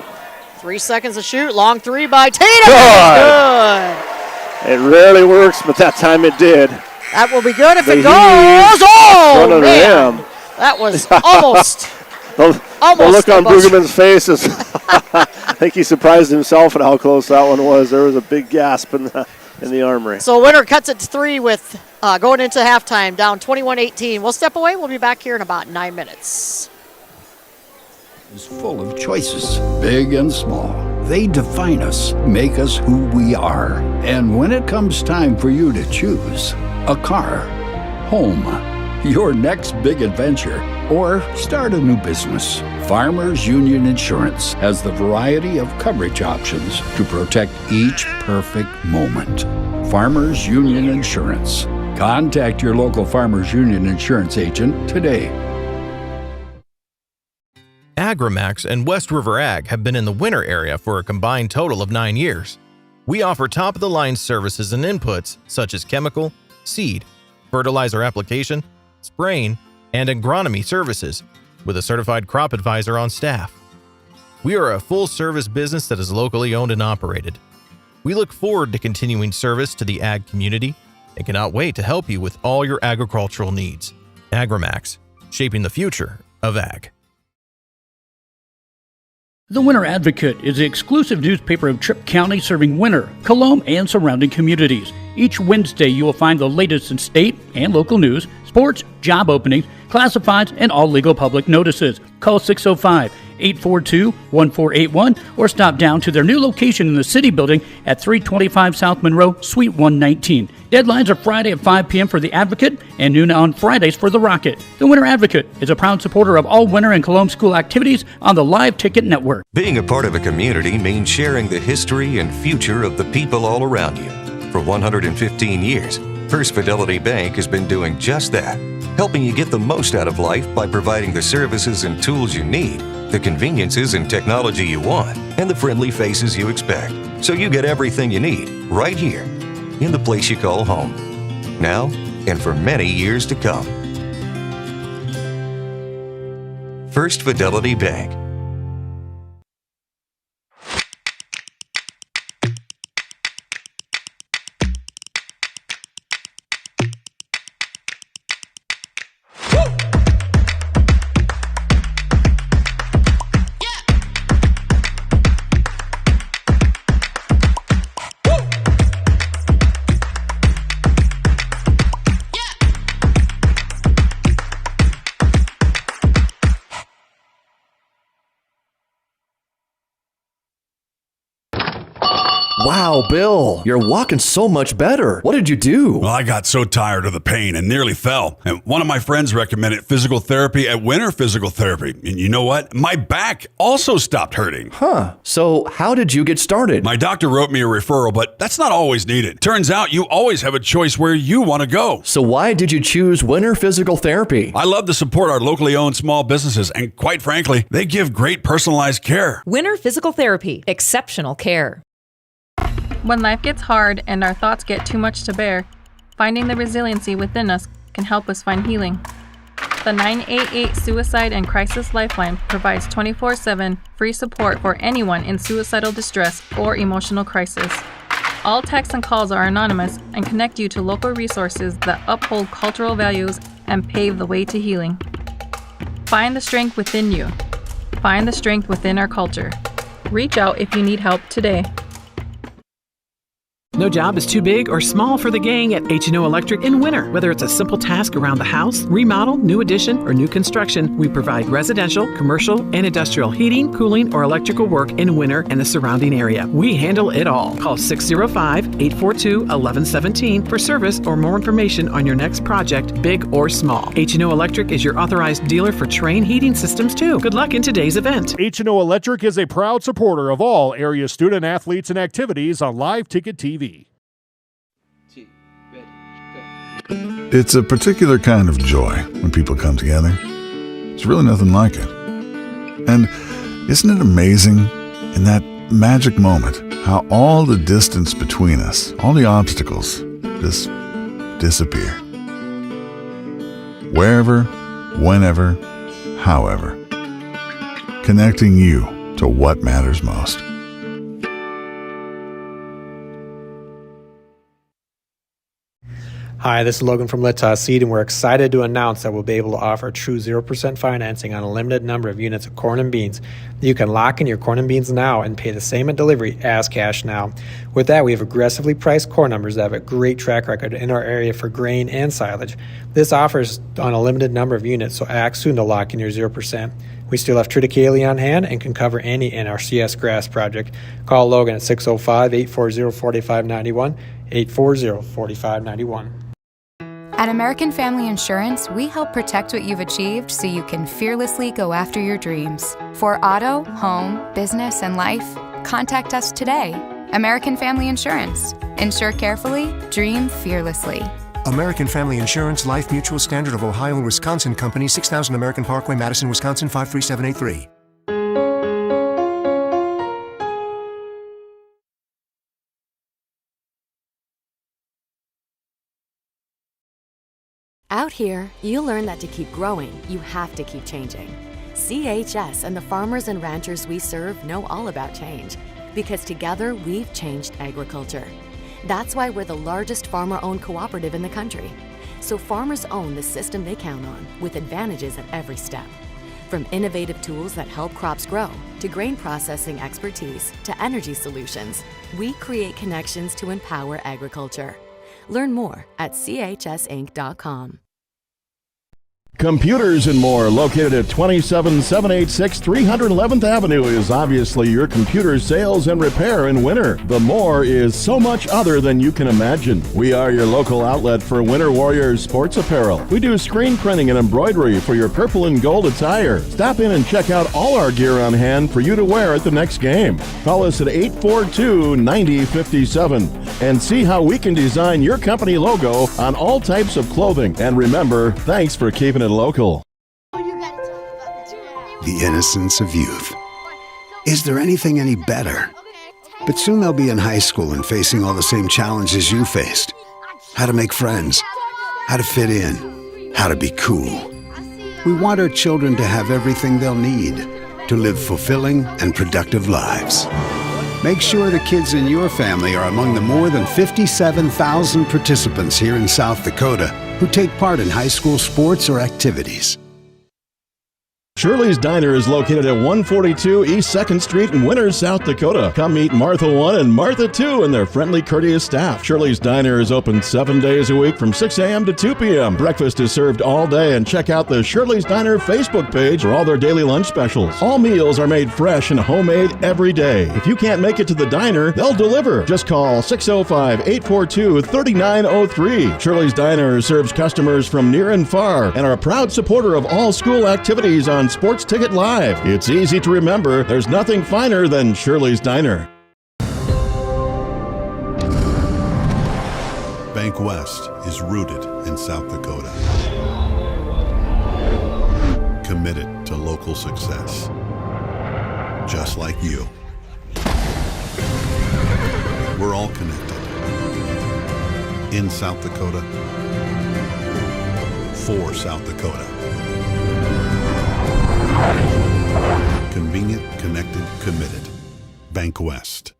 3 seconds to shoot. Long three by Tatum. Good. It rarely works, but that time it did. That will be good if it goes. Oh, man. That was almost. The look on Brueggemann's face is, I think he surprised himself at how close that one was. There was a big gasp in the Armory. So Winter cuts it to 3 with going into halftime, down 21-18. We'll step away. We'll be back here in about 9 minutes. It's full of choices, big and small. They define us, make us who we are. And when it comes time for you to choose a car, home, your next big adventure, or start a new business, Farmers Union Insurance has the variety of coverage options to protect each perfect moment. Farmers Union Insurance. Contact your local Farmers Union Insurance agent today. Agrimax and West River Ag have been in the Winter area for a combined total of 9 years. We offer top-of-the-line services and inputs such as chemical, seed, fertilizer application, spraying, and agronomy services with a certified crop advisor on staff. We are a full-service business that is locally owned and operated. We look forward to continuing service to the ag community and cannot wait to help you with all your agricultural needs. Agrimax, shaping the future of ag. The Winter Advocate is the exclusive newspaper of Tripp County serving Winter, Colomb, and surrounding communities. Each Wednesday you will find the latest in state and local news, sports, job openings, classifieds, and all legal public notices. Call 605-842-1481 or stop down to their new location in the City Building at 325 South Monroe, Suite 119. Deadlines are Friday at 5 p.m. for the Advocate and noon on Fridays for the Rocket. The Winter Advocate is a proud supporter of all Winter and Colomb school activities on the Live Ticket Network. Being a part of a community means sharing the history and future of the people all around you. For 115 years, First Fidelity Bank has been doing just that, helping you get the most out of life by providing the services and tools you need, the conveniences and technology you want, and the friendly faces you expect. So you get everything you need right here in the place you call home, now and for many years to come. First Fidelity Bank. Wow, Bill, you're walking so much better. What did you do? Well, I got so tired of the pain and nearly fell. And one of my friends recommended physical therapy at Winter Physical Therapy. And you know what? My back also stopped hurting. Huh. So how did you get started? My doctor wrote me a referral, but that's not always needed. Turns out you always have a choice where you want to go. So why did you choose Winter Physical Therapy? I love to support our locally owned small businesses, and quite frankly, they give great personalized care. Winter Physical Therapy. Exceptional care. When life gets hard and our thoughts get too much to bear, finding the resiliency within us can help us find healing. The 988 Suicide and Crisis Lifeline provides 24/7 free support for anyone in suicidal distress or emotional crisis. All texts and calls are anonymous and connect you to local resources that uphold cultural values and pave the way to healing. Find the strength within you. Find the strength within our culture. Reach out if you need help today. No job is too big or small for the gang at H&O Electric in Winter. Whether it's a simple task around the house, remodel, new addition, or new construction, we provide residential, commercial, and industrial heating, cooling, or electrical work in Winter and the surrounding area. We handle it all. Call 605-842-1117 for service or more information on your next project, big or small. H&O Electric is your authorized dealer for Trane heating systems too. Good luck in today's event. H&O Electric is a proud supporter of all area student athletes and activities on Live Ticket TV. It's a particular kind of joy when people come together. There's really nothing like it. And isn't it amazing, in that magic moment, how all the distance between us, all the obstacles, just disappear? Wherever, whenever, however. Connecting you to what matters most. Hi, this is Logan from Litas Seed, and we're excited to announce that we'll be able to offer true 0% financing on a limited number of units of corn and beans. You can lock in your corn and beans now and pay the same at delivery as cash now. With that, we have aggressively priced corn numbers that have a great track record in our area for grain and silage. This offer is on a limited number of units, so act soon to lock in your 0%. We still have triticale on hand and can cover any NRCS grass project. Call Logan at 605-840-4591, 840-4591. At American Family Insurance, we help protect what you've achieved so you can fearlessly go after your dreams. For auto, home, business, and life, contact us today. American Family Insurance. Insure carefully, dream fearlessly. American Family Insurance, Life Mutual, Standard of Ohio and Wisconsin Company, 6000 American Parkway, Madison, Wisconsin, 53783. Out here, you learn that to keep growing, you have to keep changing. CHS and the farmers and ranchers we serve know all about change, because together we've changed agriculture. That's why we're the largest farmer-owned cooperative in the country. So farmers own the system they count on, with advantages at every step. From innovative tools that help crops grow, to grain processing expertise, to energy solutions, we create connections to empower agriculture. Learn more at chsinc.com. Computers and More, located at 27786 311th Avenue, is obviously your computer sales and repair in winter. The More is so much other than you can imagine. We are your local outlet for Winter Warriors sports apparel. We do screen printing and embroidery for your purple and gold attire. Stop in and check out all our gear on hand for you to wear at the next game. Call us at 842-9057 and see how we can design your company logo on all types of clothing. And remember, thanks for keeping it local. The innocence of youth. Is there anything any better? But soon they'll be in high school and facing all the same challenges you faced. How to make friends, how to fit in, how to be cool. We want our children to have everything they'll need to live fulfilling and productive lives. Make sure the kids in your family are among the more than 57,000 participants here in South Dakota who take part in high school sports or activities. Shirley's Diner is located at 142 East 2nd Street in Winters, South Dakota. Come meet Martha 1 and Martha 2 and their friendly, courteous staff. Shirley's Diner is open 7 days a week from 6 a.m. to 2 p.m. Breakfast is served all day, and check out the Shirley's Diner Facebook page for all their daily lunch specials. All meals are made fresh and homemade every day. If you can't make it to the diner, they'll deliver. Just call 605-842-3903. Shirley's Diner serves customers from near and far and are a proud supporter of all school activities on Sports Ticket Live. It's easy to remember. There's nothing finer than Shirley's Diner. Bank West is rooted in South Dakota. Committed to local success. Just like you. We're all connected. In South Dakota. For South Dakota. Convenient, connected, committed. Bank West.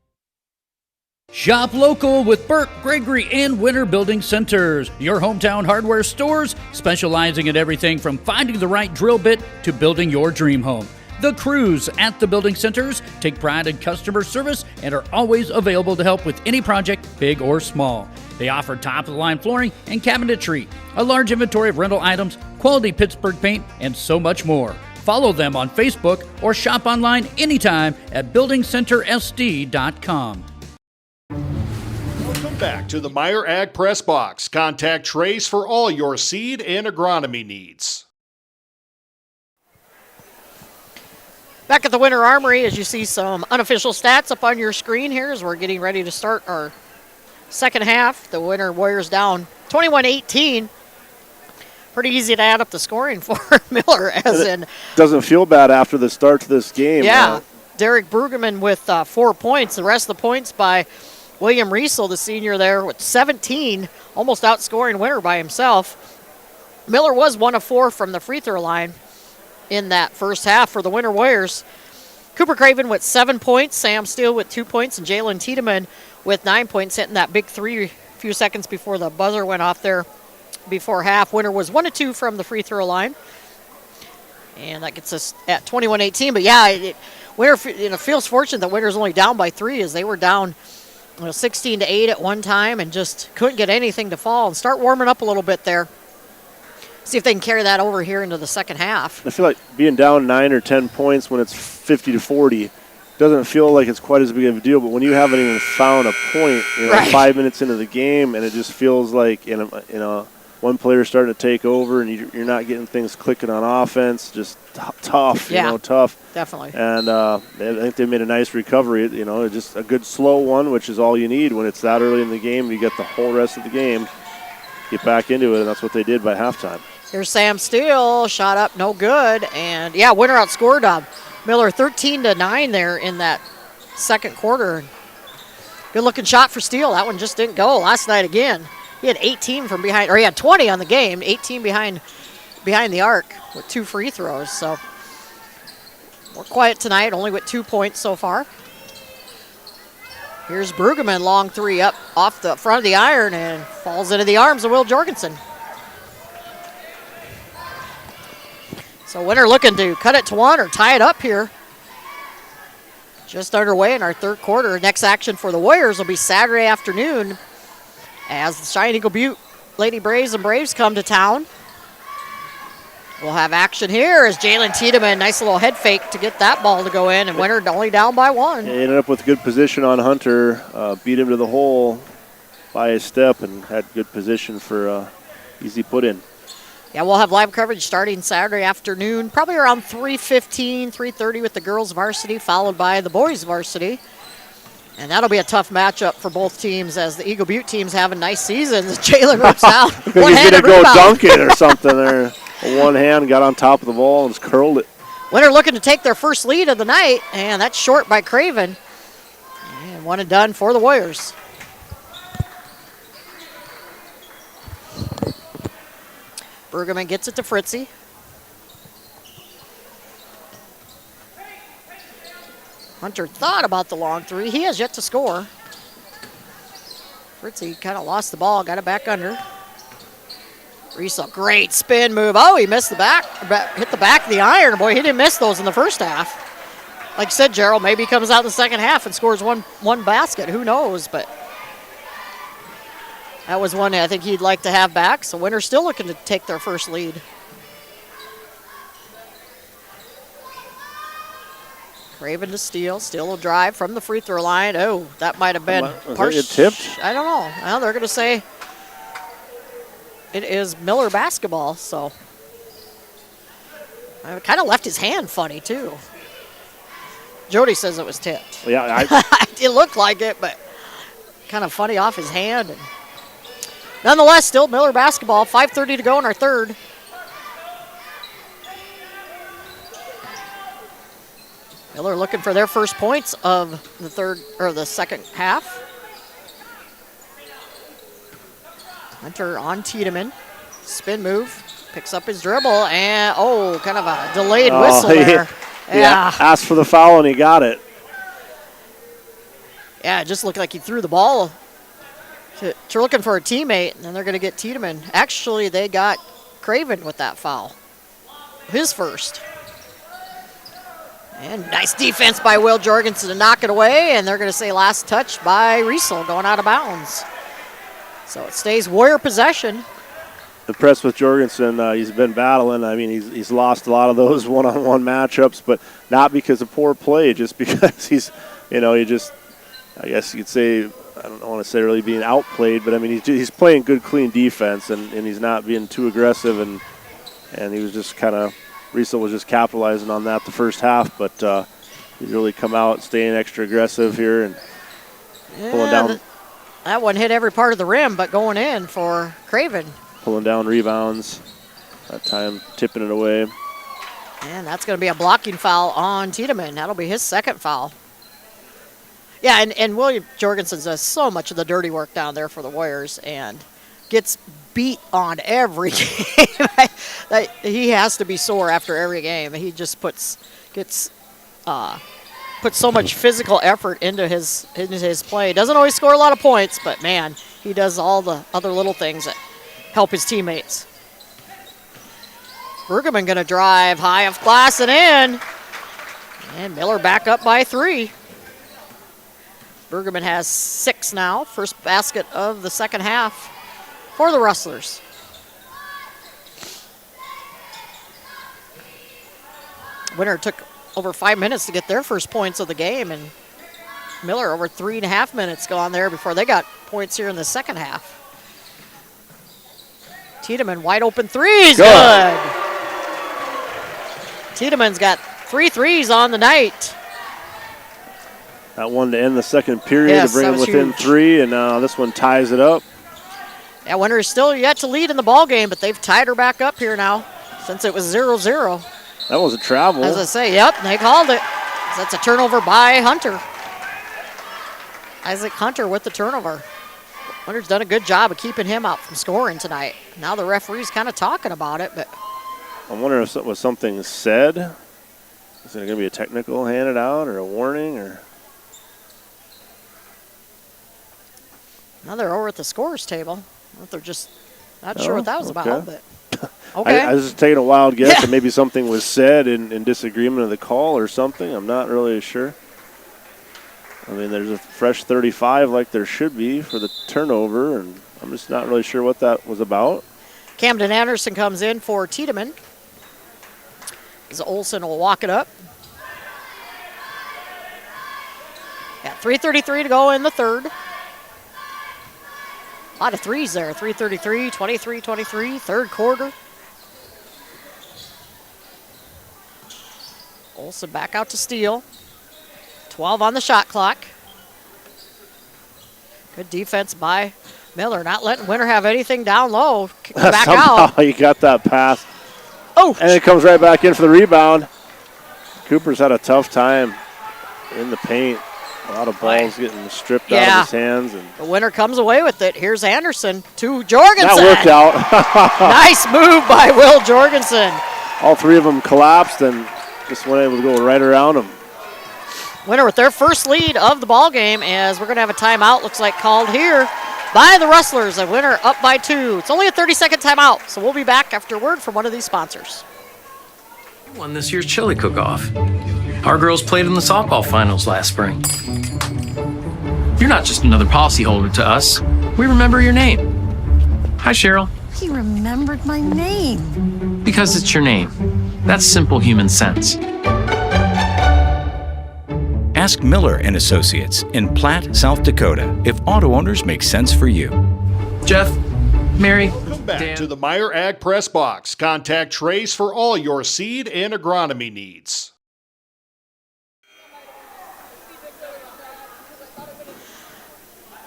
Shop local with Burke, Gregory, and Winter Building Centers, your hometown hardware stores specializing in everything from finding the right drill bit to building your dream home. The crews at the building centers take pride in customer service and are always available to help with any project, big or small. They offer top-of-the-line flooring and cabinetry, a large inventory of rental items, quality Pittsburgh paint, and so much more. Follow them on Facebook or shop online anytime at buildingcentersd.com. Welcome back to the Meyer Ag Press Box. Contact Trace for all your seed and agronomy needs. Back at the Winter Armory, as you see some unofficial stats up on your screen here as we're getting ready to start our second half. The Winter Warriors down 21-18. Pretty easy to add up the scoring for Miller, as in... Doesn't feel bad after the start to this game. Yeah, Derek Brueggemann with 4 points. The rest of the points by William Riesel, the senior there, with 17, almost outscoring Winter by himself. Miller was 1 of 4 from the free throw line in that first half for the Winter Warriors. Cooper Craven with 7 points, Sam Steele with 2 points, and Jalen Tiedemann with 9 points, hitting that big three a few seconds before the buzzer went off there before half. Winter was 1 of 2 from the free throw line. And that gets us at 21-18. But yeah, Winter feels fortunate that Winter's only down by 3, as they were down 16-8 at one time and just couldn't get anything to fall, and start warming up a little bit there. See if they can carry that over here into the second half. I feel like being down 9 or 10 points when it's 50-40 doesn't feel like it's quite as big of a deal. But when you haven't even found a point, right, 5 minutes into the game, and it just feels like one player starting to take over, and you're not getting things clicking on offense. Just tough, tough. Definitely. And I think they made a nice recovery. Just a good slow one, which is all you need when it's that early in the game. You get the whole rest of the game, get back into it, and that's what they did by halftime. Here's Sam Steele, shot up, no good. And yeah, Winter outscored Miller 13-9 there in that second quarter. Good looking shot for Steele. That one just didn't go last night again. He had 18 from behind, or he had 20 on the game, 18 behind the arc with 2 free throws. So more quiet tonight, only with 2 points so far. Here's Brueggemann, long three up off the front of the iron and falls into the arms of Will Jorgensen. So Winter looking to cut it to 1 or tie it up here. Just underway in our third quarter. Next action for the Warriors will be Saturday afternoon as the Cheyenne Eagle Butte Lady Braves and Braves come to town. We'll have action here as Jalen Tiedemann, nice little head fake to get that ball to go in, and Winter only down by 1. He ended up with good position on Hunter, beat him to the hole by a step, and had good position for easy put in. Yeah, we'll have live coverage starting Saturday afternoon, probably around 3:15, 3:30 with the girls varsity, followed by the boys varsity. And that'll be a tough matchup for both teams, as the Eagle Butte teams having nice seasons. Jalen rips out. He's going to go dunk it or something there. One hand got on top of the ball and just curled it. Winter looking to take their first lead of the night, and that's short by Craven. And 1 and done for the Warriors. Brueggemann gets it to Fritzy. Hunter thought about the long three. He has yet to score. Fritzy kind of lost the ball, got it back under. Riesel, great spin move. Oh, he missed the back, hit the back of the iron. Boy, he didn't miss those in the first half. Like you said, Gerald, maybe he comes out in the second half and scores one basket. Who knows? But that was one I think he'd like to have back. So Winter's still looking to take their first lead. Craven to Steele. Steele will drive from the free throw line. Oh, that might have been it tipped? I don't know. Well, they're going to say it is Miller basketball, so I kind of left his hand funny too. Jody says it was tipped. Yeah, it looked like it, but kind of funny off his hand. And nonetheless, still Miller basketball. 5:30 to go in our third. Miller looking for their first points of the second half. Hunter on Tiedemann. Spin move. Picks up his dribble and kind of a delayed whistle there. Yeah, asked for the foul and he got it. Yeah, it just looked like he threw the ball to looking for a teammate, and then they're going to get Tiedemann. Actually, they got Craven with that foul. His first. And nice defense by Will Jorgensen to knock it away, and they're going to say last touch by Riesel going out of bounds. So it stays Warrior possession. Impressed with Jorgensen. He's been battling. I mean, he's lost a lot of those one-on-one matchups, but not because of poor play, just because he's, I guess you could say, I don't want to say really being outplayed, but I mean, he's playing good, clean defense, and he's not being too aggressive, and he was just kind of, Riesel was just capitalizing on that the first half, but he's really come out staying extra aggressive here and pulling down. That one hit every part of the rim, but going in for Craven. Pulling down rebounds. That time tipping it away. And that's going to be a blocking foul on Tiedemann. That'll be his second foul. Yeah, and William Jorgensen does so much of the dirty work down there for the Warriors and gets beat on every game. He has to be sore after every game. He just puts so much physical effort into his play. Doesn't always score a lot of points, but man, he does all the other little things that help his teammates. Bergman going to drive high off glass and in. And Miller back up by 3. Bergman has 6 now. First basket of the second half for the Rustlers. Winner took over 5 minutes to get their first points of the game, and Miller over 3.5 minutes gone there before they got points here in the second half. Tiedemann wide open threes. Good. Tiedemann's got 3 threes on the night. That one to end the second period to bring them within 3, and this one ties it up. Yeah, Winter is still yet to lead in the ball game, but they've tied her back up here now since it was 0-0. That was a travel. As I say, yep, they called it. That's a turnover by Hunter. Isaac Hunter with the turnover. Winter's done a good job of keeping him out from scoring tonight. Now the referee's kind of talking about it, but I'm wondering if was something said. Is it going to be a technical handed out or a warning or? Now they're over at the scorer's table. They're just not sure what that was about, but okay. I was just taking a wild guess that maybe something was said in disagreement of the call or something. I'm not really sure. I mean, there's a fresh 35 like there should be for the turnover, and I'm just not really sure what that was about. Camden Anderson comes in for Tiedemann. As Olsen will walk it up. Yeah, 3:33 to go in the third. A lot of threes there. 3:33, 23-23, third quarter. Olsen back out to Steele. 12 on the shot clock. Good defense by Miller, not letting Winter have anything down low. Back Somehow out. He got that pass. Oh! And it comes right back in for the rebound. Cooper's had a tough time in the paint. A lot of balls getting stripped out of his hands. And the Winner comes away with it. Here's Anderson to Jorgensen. that worked out. Nice move by Will Jorgensen. All 3 of them collapsed and just went able to go right around them. Winner with their first lead of the ball game, as we're going to have a timeout, looks like called here by the Rustlers. A winner up by 2. It's only a 30-second timeout, so we'll be back after word from one of these sponsors. We won this year's chili cook-off. Our girls played in the softball finals last spring. You're not just another policyholder to us. We remember your name. Hi, Cheryl. He remembered my name. Because it's your name. That's simple human sense. Ask Miller and Associates in Platte, South Dakota, if auto owners make sense for you. Jeff, Mary, Welcome back to the Meyer Ag Press Box. Contact Trace for all your seed and agronomy needs.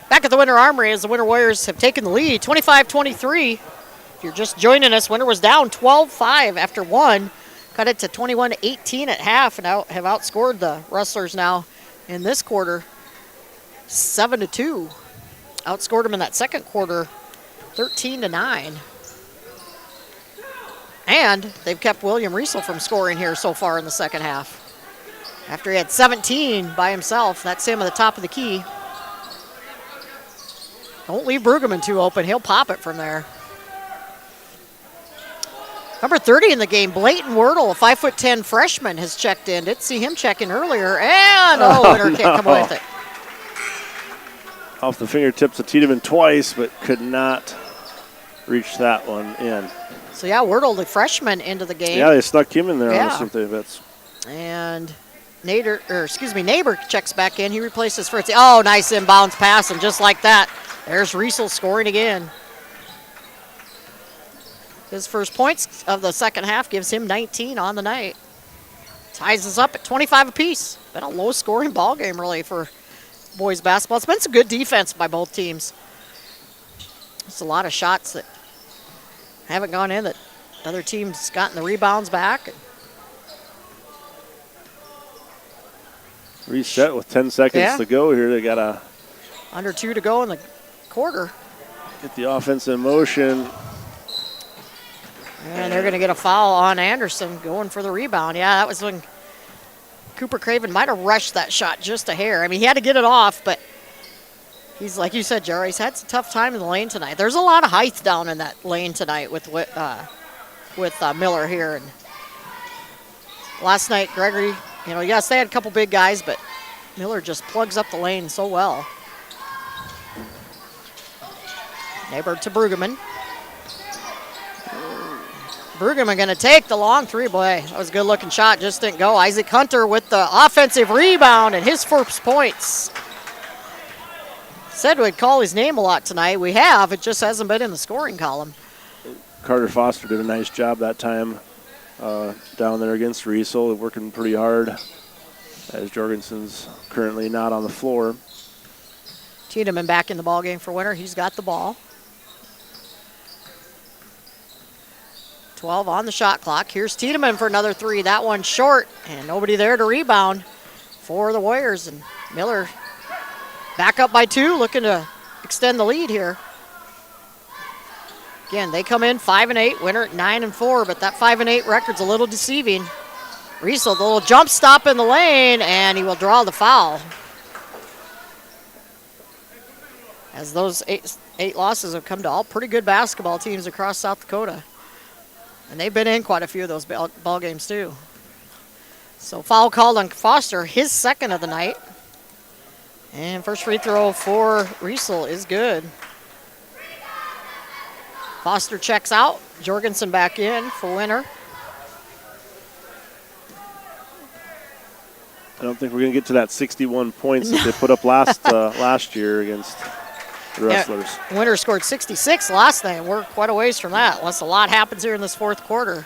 Back at the Winter Armory as the Winter Warriors have taken the lead, 25-23. If you're just joining us, Winter was down 12-5 after 1. Cut it to 21-18 at half and have outscored the Rustlers now in this quarter 7-2. Outscored them in that second quarter 13-9. And they've kept William Riesel from scoring here so far in the second half. After he had 17 by himself, that's him at the top of the key. Don't leave Brueggemann too open. He'll pop it from there. Number 30 in the game, Blayton Wordle, a 5'10" freshman, has checked in. Didn't see him check in earlier. And, Winter can't come away with it. Off the fingertips of Tiedemann twice, but could not reach that one in. So, yeah, Wordle, the freshman, into the game. Yeah, they snuck him in there on the something bits. And Neighbor checks back in. He replaces Fritzy. Oh, nice inbounds pass, and just like that, there's Riesel scoring again. His first points of the second half gives him 19 on the night. Ties us up at 25 apiece. Been a low-scoring ball game, really, for boys basketball. It's been some good defense by both teams. It's a lot of shots that haven't gone in that other teams gotten the rebounds back. Reset with 10 seconds to go here. They got under 2 to go in the quarter. Get the offense in motion. And they're going to get a foul on Anderson going for the rebound. Yeah, that was when Cooper Craven might have rushed that shot just a hair. I mean, he had to get it off, but he's, like you said, Jerry, he's had some tough time in the lane tonight. There's a lot of height down in that lane tonight with Miller here. And last night, Gregory, yes, they had a couple big guys, but Miller just plugs up the lane so well. Neighbor to Brueggemann. Brueggemann going to take the long three. Boy, that was a good-looking shot. Just didn't go. Isaac Hunter with the offensive rebound and his first points. Said we'd call his name a lot tonight. We have. It just hasn't been in the scoring column. Carter Foster did a nice job that time down there against Riesel, working pretty hard as Jorgensen's currently not on the floor. Tiedemann back in the ball game for Winter. He's got the ball. 12 on the shot clock. Here's Tiedemann for another three. That one short, and nobody there to rebound for the Warriors. And Miller back up by 2, looking to extend the lead here. Again, they come in 5-8, Winter at 9-4, but that 5-8 record's a little deceiving. Riesel, the little jump stop in the lane, and he will draw the foul. As those eight losses have come to all pretty good basketball teams across South Dakota. And they've been in quite a few of those ball games, too. So foul called on Foster, his second of the night. And first free throw for Riesel is good. Foster checks out. Jorgensen back in for Winter. I don't think we're going to get to that 61 points that they put up last year against the Rustlers. Yeah, Winter scored 66 last night. We're quite a ways from that, unless a lot happens here in this fourth quarter.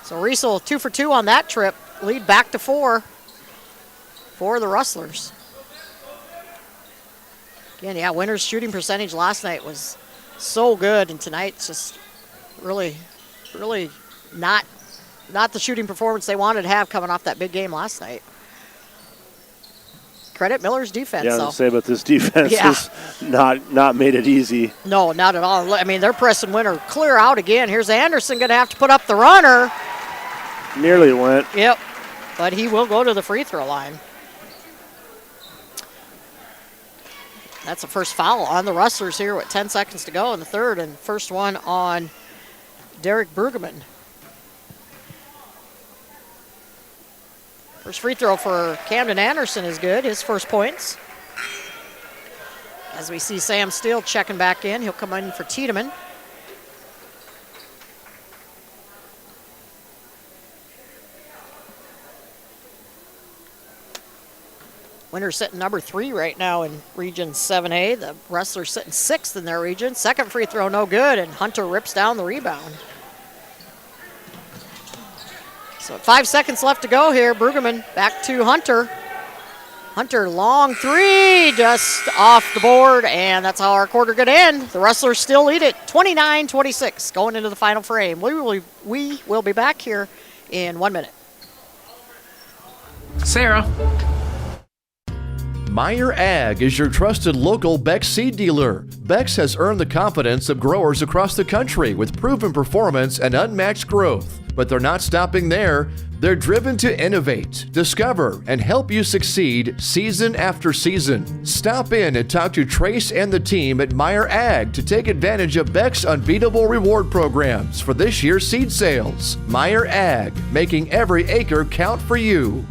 So Riesel 2 for 2 on that trip. Lead back to 4 for the Rustlers. Again, yeah, Winter's shooting percentage last night was so good, and tonight's just really not the shooting performance they wanted to have coming off that big game last night. Credit Miller's defense, though. Yeah, I was going to say about this defense has not made it easy. No, not at all. I mean, they're pressing Winter clear out again. Here's Anderson going to have to put up the runner. Nearly went. Yep, but he will go to the free throw line. That's the first foul on the Rustlers here with 10 seconds to go in the third, and first one on Derek Brueggemann. First free throw for Camden Anderson is good, his first points. As we see Sam Steele checking back in, he'll come in for Tiedemann. Winner sitting number 3 right now in Region 7A. The Rustlers sitting 6th in their region. Second free throw, no good, and Hunter rips down the rebound. So 5 seconds left to go here. Brueggemann back to Hunter. Hunter, long three, just off the board, and that's how our quarter could end. The Rustlers still lead it, 29-26, going into the final frame. We will be back here in 1 minute. Sarah. Meyer Ag is your trusted local Beck's seed dealer. Beck's has earned the confidence of growers across the country with proven performance and unmatched growth. But they're not stopping there. They're driven to innovate, discover, and help you succeed season after season. Stop in and talk to Trace and the team at Meyer Ag to take advantage of Beck's unbeatable reward programs for this year's seed sales. Meyer Ag, making every acre count for you.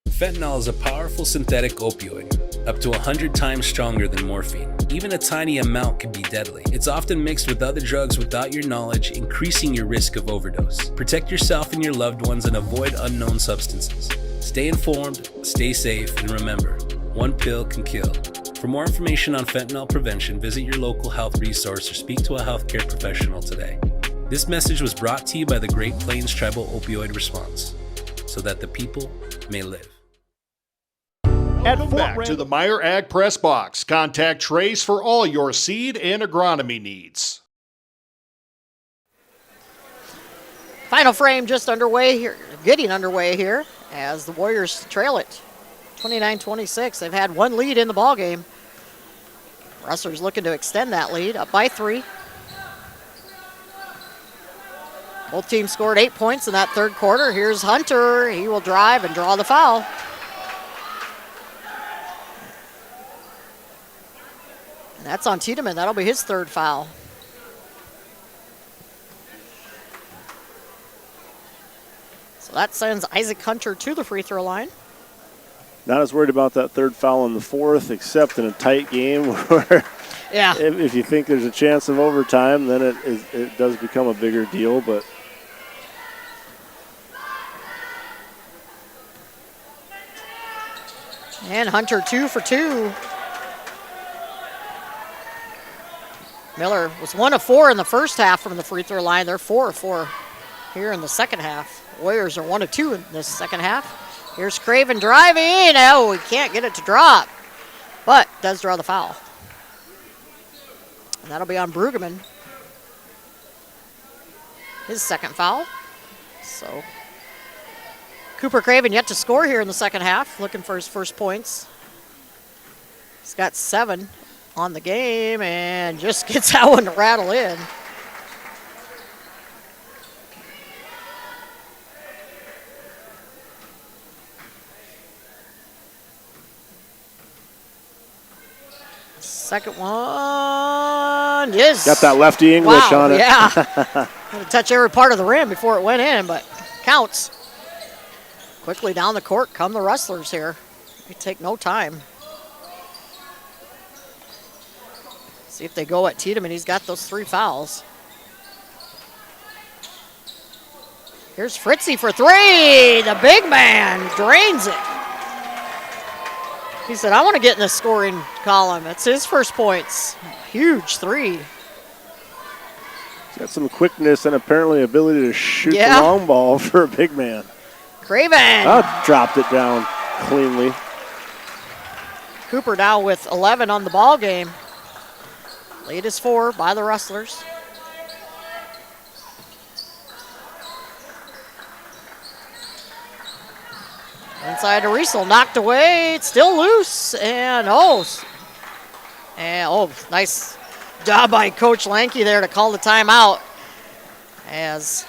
Fentanyl is a powerful synthetic opioid, up to 100 times stronger than morphine. Even a tiny amount can be deadly. It's often mixed with other drugs without your knowledge, increasing your risk of overdose. Protect yourself and your loved ones and avoid unknown substances. Stay informed, stay safe, and remember, one pill can kill. For more information on fentanyl prevention, visit your local health resource or speak to a healthcare professional today. This message was brought to you by the Great Plains Tribal Opioid Response, so that the people may live. Welcome back to the Meyer Ag Press Box. Contact Trace for all your seed and agronomy needs. Final frame just underway here, getting underway here as the Warriors trail it 29-26. They've had one lead in the ballgame. Rustlers looking to extend that lead, up by 3. Both teams scored 8 points in that third quarter. Here's Hunter. He will drive and draw the foul. And that's on Tiedemann. That'll be his third foul. So that sends Isaac Hunter to the free throw line. Not as worried about that third foul in the fourth, except in a tight game where if you think there's a chance of overtime, then it does become a bigger deal. But and Hunter 2 for 2. Miller was 1 of 4 in the first half from the free throw line. They're 4 of 4 here in the second half. Warriors are 1 of 2 in this second half. Here's Craven driving. Oh, he can't get it to drop, but does draw the foul. And that'll be on Brueggemann. His second foul. So Cooper Craven yet to score here in the second half, looking for his first points. He's got 7 on the game and just gets that one to rattle in. Second one is got that lefty English on it. Yeah. Had to touch every part of the rim before it went in, but counts. Quickly down the court come the Rustlers here. They take no time. See if they go at Tiedemann. He's got those 3 fouls. Here's Fritzy for 3. The big man drains it. He said, I want to get in the scoring column. That's his first points. Huge 3. He's got some quickness and apparently ability to shoot the long ball for a big man. Craven. Dropped it down cleanly. Cooper now with 11 on the ball game. Lead is 4 by the Rustlers. Inside to Riesel, knocked away. It's still loose, and nice job by Coach Lanky there to call the timeout. As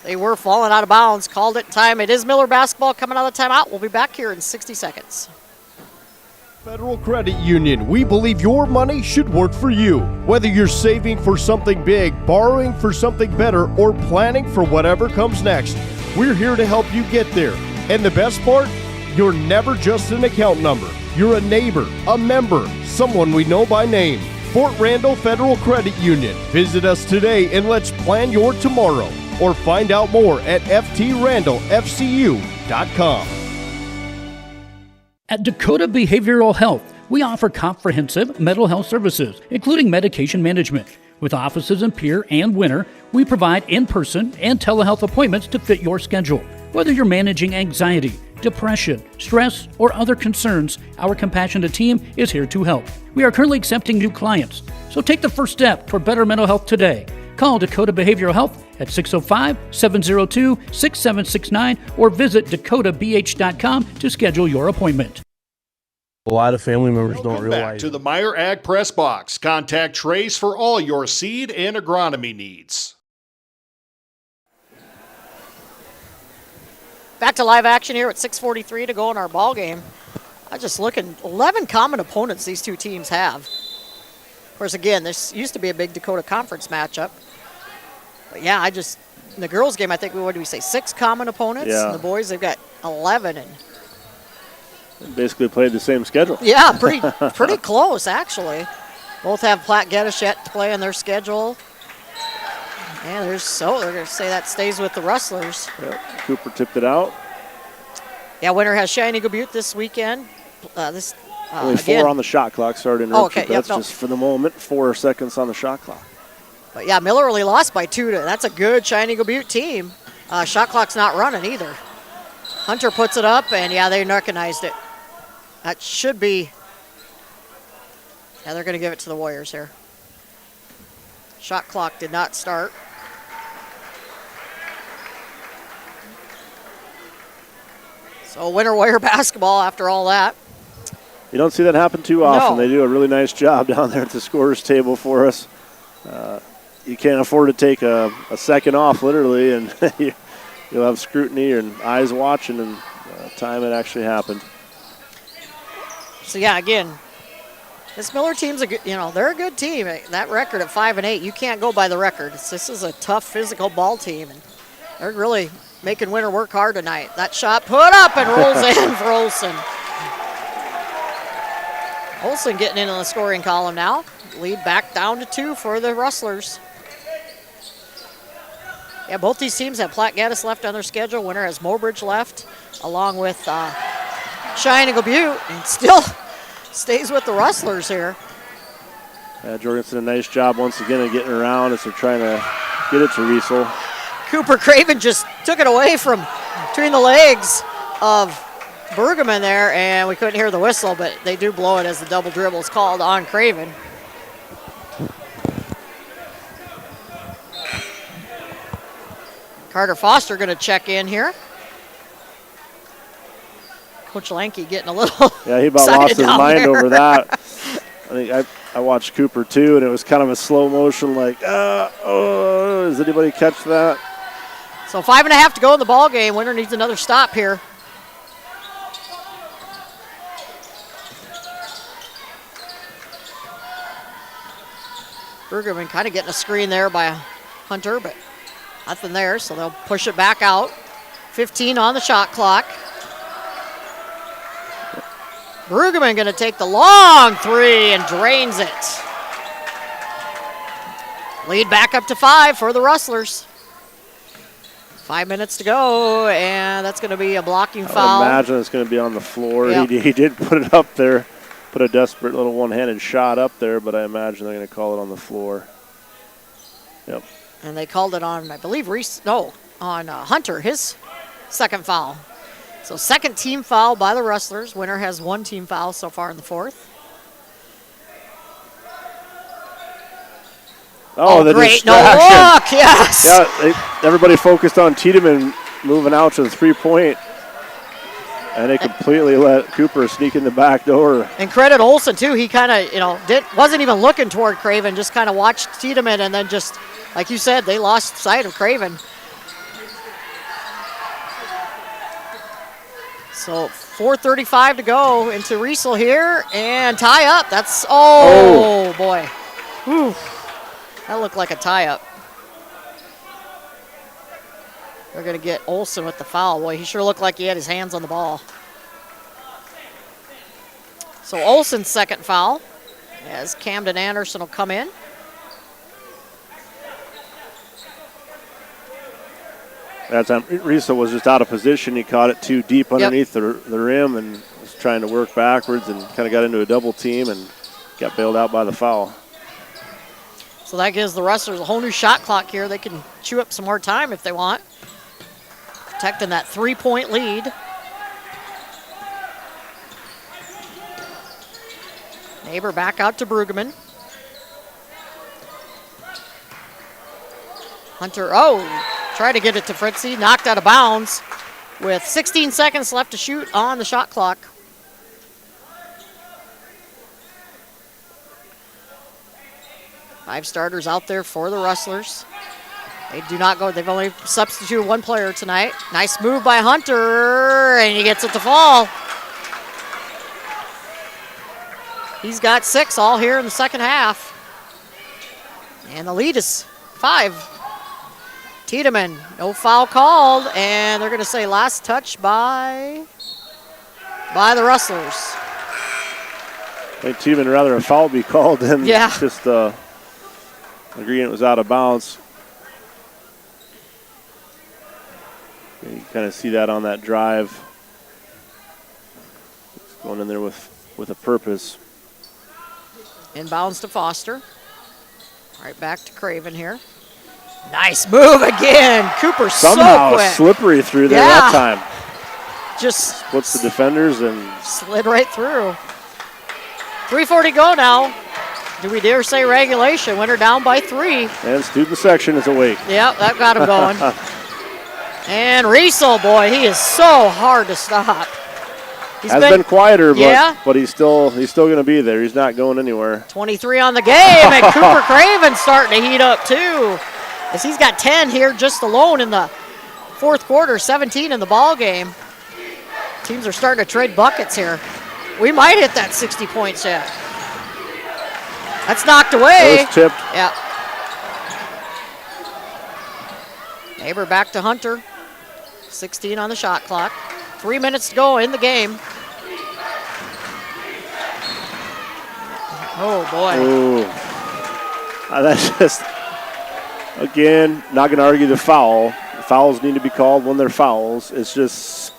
They were falling out of bounds. Called it time. It is Miller basketball coming out of the timeout. We'll be back here in 60 seconds. Federal Credit Union, we believe your money should work for you. Whether you're saving for something big, borrowing for something better, or planning for whatever comes next, we're here to help you get there. And the best part? You're never just an account number. You're a neighbor, a member, someone we know by name. Fort Randall Federal Credit Union. Visit us today and let's plan your tomorrow. Or find out more at ftrandallfcu.com. At Dakota Behavioral Health, we offer comprehensive mental health services, including medication management. With offices in Pierre and Winter, we provide in-person and telehealth appointments to fit your schedule. Whether you're managing anxiety, depression, stress, or other concerns, our compassionate team is here to help. We are currently accepting new clients, so take the first step toward better mental health today. Call Dakota Behavioral Health at 605-702-6769 or visit dakotabh.com to schedule your appointment. A lot of family members don't Welcome back realize. to the Meyer Ag Press Box. Contact Trace for all your seed and agronomy needs. Back to live action here at 6:43 to go in our ball game. I just looking 11 common opponents these two teams have. Of course, again, this used to be a big Dakota Conference matchup. But yeah, in the girls' game, I think what do we say, 6 common opponents? Yeah. And the boys, they've got 11. And basically played the same schedule. yeah, pretty close, actually. Both have Platte Geddes yet to play on their schedule. And they're going to say that stays with the Rustlers. Yep. Cooper tipped it out. Yeah, Winter has Shiny Butte this weekend. Only 4 on the shot clock. Sorry to interrupt you, but that's just for the moment. 4 seconds on the shot clock. But yeah, Miller only lost by 2. That's a good Shiny Butte team. Shot clock's not running either. Hunter puts it up, and yeah, they recognized it. That should be. Yeah, they're going to give it to the Warriors here. Shot clock did not start. So Winter Warrior basketball after all that. You don't see that happen too often. No. They do a really nice job down there at the scorer's table for us. You can't afford to take a second off, literally, and you'll have scrutiny and eyes watching, and time it actually happened. So yeah, again, this Miller team's they're a good team. That record at 5-8, you can't go by the record. This is a tough physical ball team, and they're really making Winter work hard tonight. That shot put up and rolls in for Olsen. Olsen getting into the scoring column now. Lead back down to 2 for the Rustlers. Yeah, both these teams have Platte Geddes left on their schedule. Winter has Mobridge left, along with Shining Butte, and still stays with the Rustlers here. Jorgensen, a nice job once again of getting around as they're trying to get it to Riesel. Cooper Craven just took it away from between the legs of Bergman there, and we couldn't hear the whistle, but they do blow it as the double dribble is called on Craven. Carter Foster going to check in here. Coach Lanke getting a little Yeah, he about lost his mind over that. I think I watched Cooper too, and it was kind of a slow motion, like, does anybody catch that? So 5.5 to go in the ball game. Winter needs another stop here. Bergerman kind of getting a screen there by Hunter, but nothing there, so they'll push it back out. 15 on the shot clock. Bergerman going to take the long 3 and drains it. Lead back up to 5 for the Rustlers. 5 minutes to go, and that's going to be a blocking foul. I imagine it's going to be on the floor. Yep. He did put it up there, put a desperate little one-handed shot up there, but I imagine they're going to call it on the floor. Yep. And they called it on, I believe, on Hunter, his second foul. So second team foul by the Rustlers. Winter has 1 team foul so far in the 4th. Oh, the great. distraction. No look, yes. Yeah, everybody focused on Tiedemann moving out to the 3-point. And they completely let Cooper sneak in the back door. And credit Olsen, too. He kind of, wasn't even looking toward Craven, just kind of watched Tiedemann, and then just, like you said, they lost sight of Craven. So 4:35 to go into Riesel here, and tie up. That's, oh. Boy. Whew. That looked like a tie up. They're going to get Olsen with the foul. Boy, he sure looked like he had his hands on the ball. So Olsen's second foul, as Camden Anderson will come in. That time, Riesel was just out of position. He caught it too deep underneath the rim and was trying to work backwards and kind of got into a double team and got bailed out by the foul. So that gives the Rustlers a whole new shot clock here. They can chew up some more time if they want. Protecting that 3-point lead. Neighbor back out to Brueggemann. Hunter, tried to get it to Fritzy, knocked out of bounds with 16 seconds left to shoot on the shot clock. Five starters out there for the Rustlers. They do not go, they've only substituted one player tonight. Nice move by Hunter, and he gets it to fall. He's got 6 all here in the second half. And the lead is 5. Tiedemann, no foul called, and they're going to say last touch by the Rustlers. I think Tiedemann rather a foul be called than just agreeing it was out of bounds. You kind of see that on that drive. It's going in there with a purpose. Inbounds to Foster. Right back to Craven here. Nice move again. Cooper somehow so quick. Slippery through there that time. Just splits the defenders and slid right through. 3:40 go now. Do we dare say regulation? Winner down by 3. And student section is awake. Yep, that got him going. And Riesel, boy, he is so hard to stop. He's been quieter, but he's still going to be there. He's not going anywhere. 23 on the game, and Cooper Craven starting to heat up too, as he's got 10 here just alone in the fourth quarter, 17 in the ball game. Teams are starting to trade buckets here. We might hit that 60 points yet. That's knocked away. That was tipped. Yeah. Neighbor back to Hunter. 16 on the shot clock. 3 minutes to go in the game. Oh, boy. Ooh. That's just, again, not going to argue the foul. The fouls need to be called when they're fouls. It's just,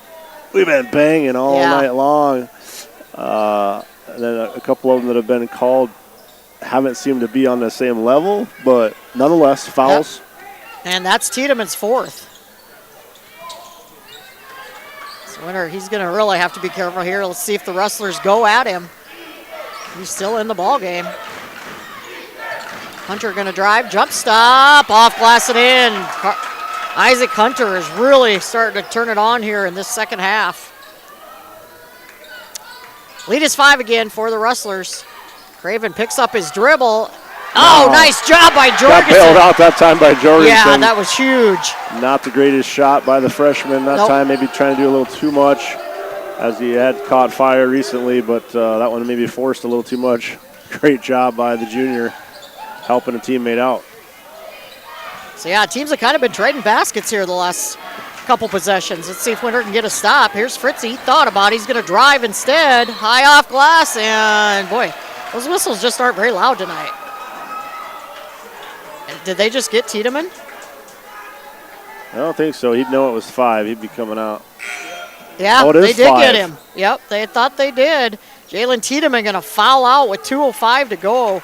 we've been banging all night long. And then a couple of them that have been called haven't seemed to be on the same level, but nonetheless, fouls. Yep. And that's Tiedemann's 4th. Winner, he's going to really have to be careful here. Let's see if the Rustlers go at him. He's still in the ball game. Hunter going to drive, jump stop, off glass and in. Isaac Hunter is really starting to turn it on here in this second half. Lead is 5 again for the Rustlers. Craven picks up his dribble. Oh, nice job by Jorgensen. Got bailed out that time by Jorgensen. Yeah, that was huge. Not the greatest shot by the freshman that time. Maybe trying to do a little too much, as he had caught fire recently, but that one maybe forced a little too much. Great job by the junior, helping a teammate out. So yeah, teams have kind of been trading baskets here the last couple possessions. Let's see if Winter can get a stop. Here's Fritzy. He thought about it. He's going to drive instead. High off glass, and boy, those whistles just aren't very loud tonight. Did they just get Tiedemann? I don't think so. He'd know it was 5. He'd be coming out. Yeah, they did get him. Yep, they thought they did. Jalen Tiedemann going to foul out with 2:05 to go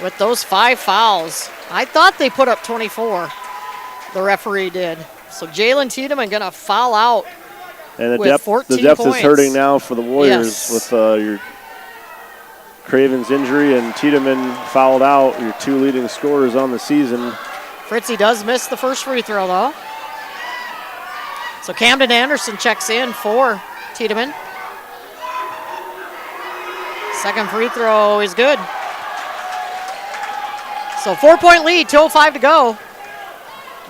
with those 5 fouls. I thought they put up 24. The referee did. So Jalen Tiedemann going to foul out and with 14 the depth points. is hurting now for the Warriors with your Craven's injury and Tiedemann fouled out, your 2 leading scorers on the season. Fritzy does miss the first free throw, though. So Camden Anderson checks in for Tiedemann. Second free throw is good. So 4-point lead, 2:05 to go.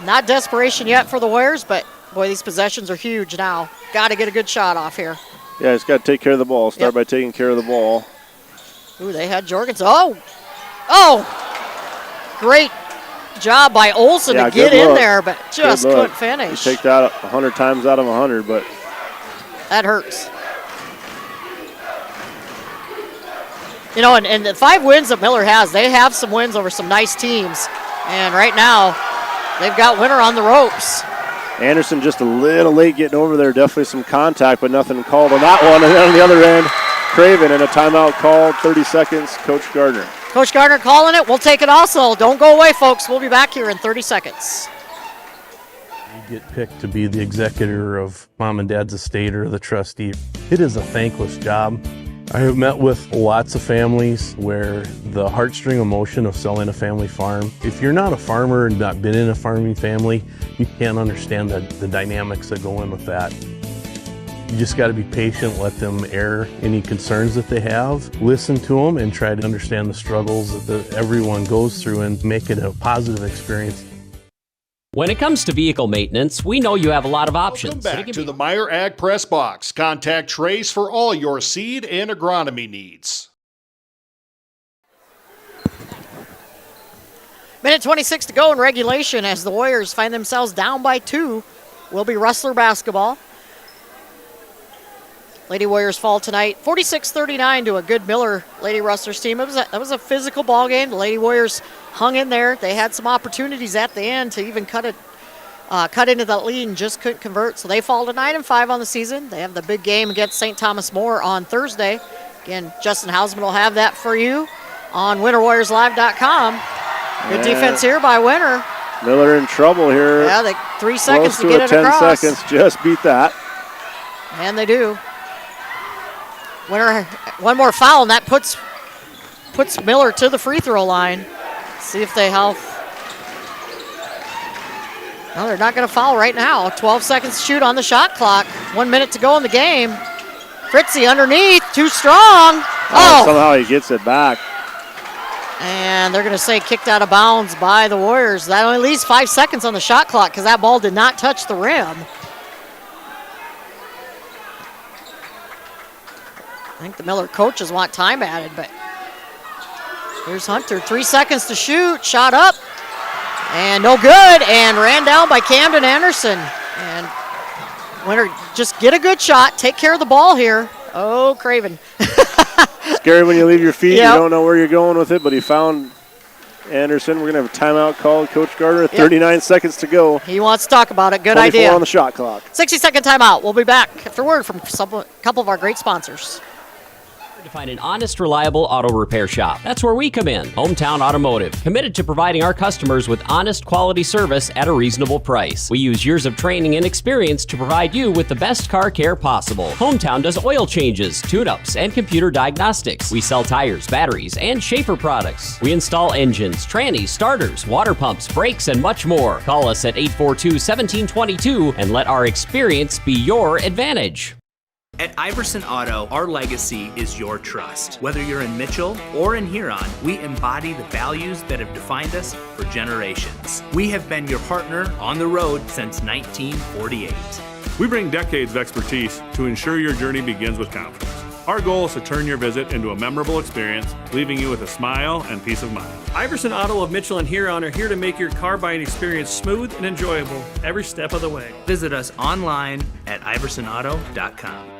Not desperation yet for the Warriors, but boy, these possessions are huge now. got to get a good shot off here. Yeah, he's got to take care of the ball. Start by taking care of the ball. Ooh, they had Jorgensen. Oh! Great job by Olsen to get in there, but just couldn't finish. You take that 100 times out of 100, but that hurts. You know, and the 5 wins that Miller has, they have some wins over some nice teams. And right now, they've got Winter on the ropes. Anderson just a little late getting over there. Definitely some contact, but nothing called on that one. And then on the other end, Craven and a timeout called. 30 seconds, Coach Gardner. Coach Gardner calling it. We'll take it also. Don't go away, folks. We'll be back here in 30 seconds. You get picked to be the executor of mom and dad's estate or the trustee. It is a thankless job. I have met with lots of families where the heartstring emotion of selling a family farm, if you're not a farmer and not been in a farming family, you can't understand the dynamics that go in with that. You just got to be patient, let them air any concerns that they have, listen to them, and try to understand the struggles that everyone goes through and make it a positive experience. When it comes to vehicle maintenance, we know you have a lot of options. Welcome back to the Meyer Ag Press Box. Contact Trace for all your seed and agronomy needs. Minute 26 to go in regulation as the Warriors find themselves down by 2. Will be Rustler basketball. Lady Warriors fall tonight 46-39 to a good Miller Lady Rustlers team. That was a physical ball game. The Lady Warriors hung in there. They had some opportunities at the end to even cut into that lead and just couldn't convert. So they fall to 9-5 on the season. They have the big game against St. Thomas More on Thursday. Again, Justin Hausman will have that for you on winterwarriorslive.com. Good defense here by Winter. Miller in trouble here. Yeah, 3 seconds to get it 10 across. 10 seconds, just beat that. And they do. Winter, one more foul, and that puts Miller to the free throw line. See if they have. No, they're not going to foul right now. 12 seconds to shoot on the shot clock. 1 minute to go in the game. Fritzy underneath, too strong. Somehow he gets it back. And they're going to say kicked out of bounds by the Warriors. That only leaves 5 seconds on the shot clock because that ball did not touch the rim. I think the Miller coaches want time added, but here's Hunter. 3 seconds to shoot. Shot up. And no good. And ran down by Camden Anderson. And Winter, just get a good shot. Take care of the ball here. Oh, Craven. Scary when you leave your feet. Yep. You don't know where you're going with it, but he found Anderson. We're going to have a timeout called. Coach Gardner, 39 seconds to go. He wants to talk about it. Good 24 idea. On the shot clock. 60-second timeout. We'll be back after word from a couple of our great sponsors. To find an honest, reliable auto repair shop. That's where we come in. Hometown Automotive, committed to providing our customers with honest, quality service at a reasonable price. We use years of training and experience to provide you with the best car care possible. Hometown does oil changes, tune-ups, and computer diagnostics. We sell tires, batteries, and Schaefer products. We install engines, trannies, starters, water pumps, brakes, and much more. Call us at 842-1722 and let our experience be your advantage. At Iverson Auto, our legacy is your trust. Whether you're in Mitchell or in Huron, we embody the values that have defined us for generations. We have been your partner on the road since 1948. We bring decades of expertise to ensure your journey begins with confidence. Our goal is to turn your visit into a memorable experience, leaving you with a smile and peace of mind. Iverson Auto of Mitchell and Huron are here to make your car buying experience smooth and enjoyable every step of the way. Visit us online at iversonauto.com.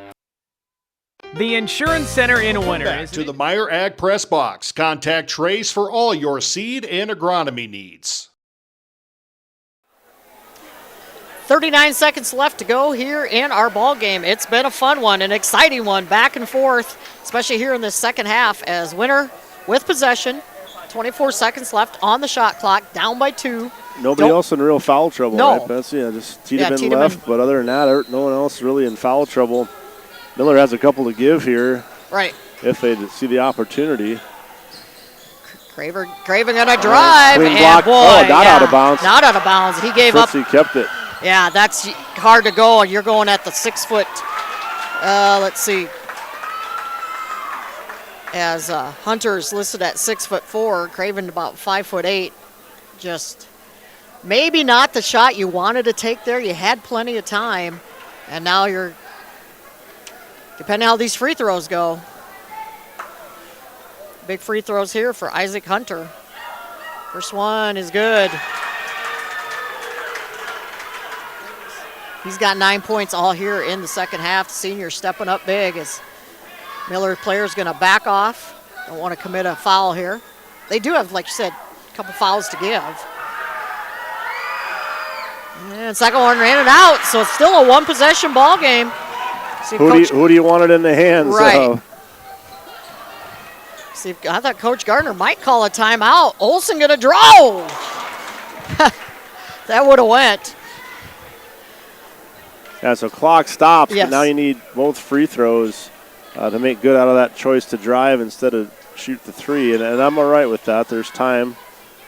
The Insurance Center in Winter. Back to the Meyer Ag Press Box. Contact Trace for all your seed and agronomy needs. 39 seconds left to go here in our ball game. It's been a fun one, an exciting one, back and forth, especially here in the second half as Winter with possession. 24 seconds left on the shot clock, down by 2. Nobody else in real foul trouble, No. right? That's, just Tiedemann left, but other than that, no one else really in foul trouble. Miller has a couple to give here. Right. If they see the opportunity. Craven going to drive. Clean and block. boy, Not out of bounds. Not out of bounds. He gave up. He kept it. Yeah, that's hard to go. You're going at the 6 foot. Let's see. As Hunter's listed at 6'4", Craven about 5'8". Just maybe not the shot you wanted to take there. You had plenty of time, and now you're depending how these free throws go. Big free throws here for Isaac Hunter. First one is good. He's got 9 points all here in the second half. The senior stepping up big as Miller player's going to back off. Don't want to commit a foul here. They do have, like you said, a couple fouls to give. And second one ran it out, so it's still a one-possession ball game. Who do you want it in the hands of? See, I thought Coach Gardner might call a timeout. Olsen going to draw. That would have went. Yeah, so clock stops, Yes. but now you need both free throws to make good out of that choice to drive instead of shoot the three. And I'm all right with that. There's time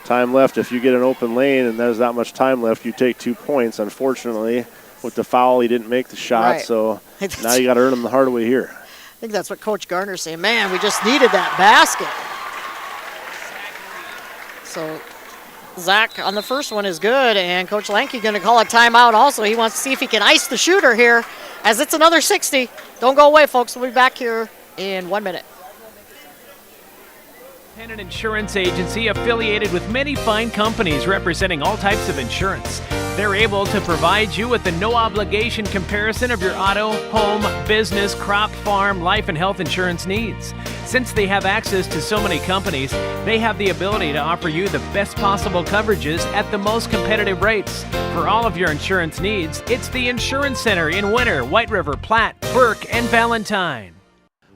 left. If you get an open lane and there's that much time left, you take 2 points. Unfortunately, with the foul, he didn't make the shot, Right. so now you got to earn them the hard way here. I think that's what Coach Gardner's saying. Man, we just needed that basket. So Zach on the first one is good, and Coach Lanke going to call a timeout also. He wants to see if he can ice the shooter here, as it's another 60. Don't go away, folks. We'll be back here in 1 minute. Independent insurance agency affiliated with many fine companies representing all types of insurance. They're able to provide you with a no-obligation comparison of your auto, home, business, crop, farm, life, and health insurance needs. Since they have access to so many companies, they have the ability to offer you the best possible coverages at the most competitive rates. For all of your insurance needs, it's the Insurance Center in Winter, White River, Platte, Burke, and Valentine.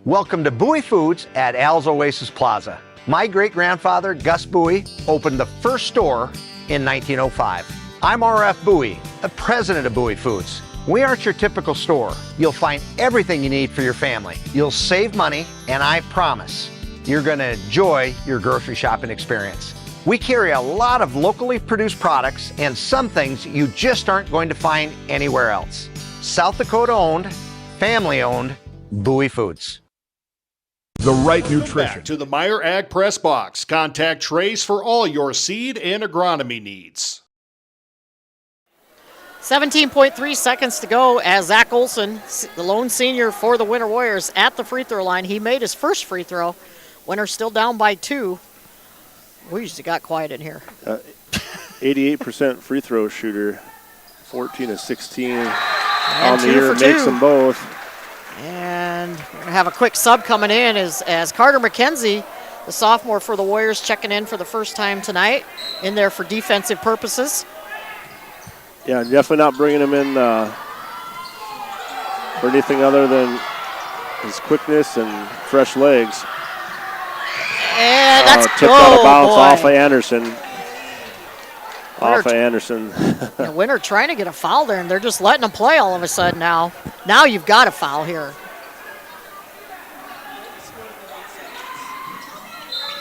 Welcome to Bowie Foods at Al's Oasis Plaza. My great-grandfather, Gus Bowie, opened the first store in 1905. I'm R.F. Bowie, the president of Bowie Foods. We aren't your typical store. You'll find everything you need for your family. You'll save money, and I promise you're going to enjoy your grocery shopping experience. We carry a lot of locally produced products and some things you just aren't going to find anywhere else. South Dakota owned, family owned, Bowie Foods. The right nutrition. Back to the Meyer Ag Press Box. Contact Trace for all your seed and agronomy needs. 17.3 seconds to go as Zach Olsen, the lone senior for the Winter Warriors, at the free throw line. He made his first free throw. Winter still down by 2. We just got quiet in here. 88% free throw shooter, 14 of 16 And on the 2 year, for makes 2. them both. And we're going to have a quick sub coming in as Carter McKenzie, the sophomore for the Warriors, checking in for the first time tonight, in there for defensive purposes. Yeah, definitely not bringing him in for anything other than his quickness and fresh legs. And that's tipped out of bounds off of Anderson. Off of Anderson. The Winter trying to get a foul there, and they're just letting him play all of a sudden now. Now you've got a foul here.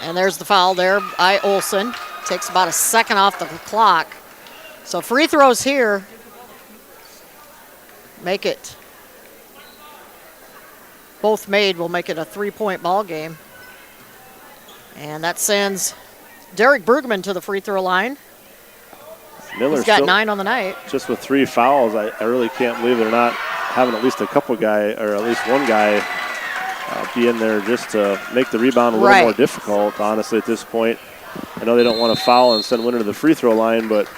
And there's the foul there by Olsen. Takes about a second off the clock. So free throws here make it, both made will make it a 3-point ball game. And that sends Derek Bergman to the free throw line. Miller's He's got 9 on the night. Just with 3 fouls, I really can't believe they're not having at least a couple guy, or at least one guy be in there just to make the rebound a little more difficult, honestly, at this point. I know they don't want to foul and send Winter to the free throw line, but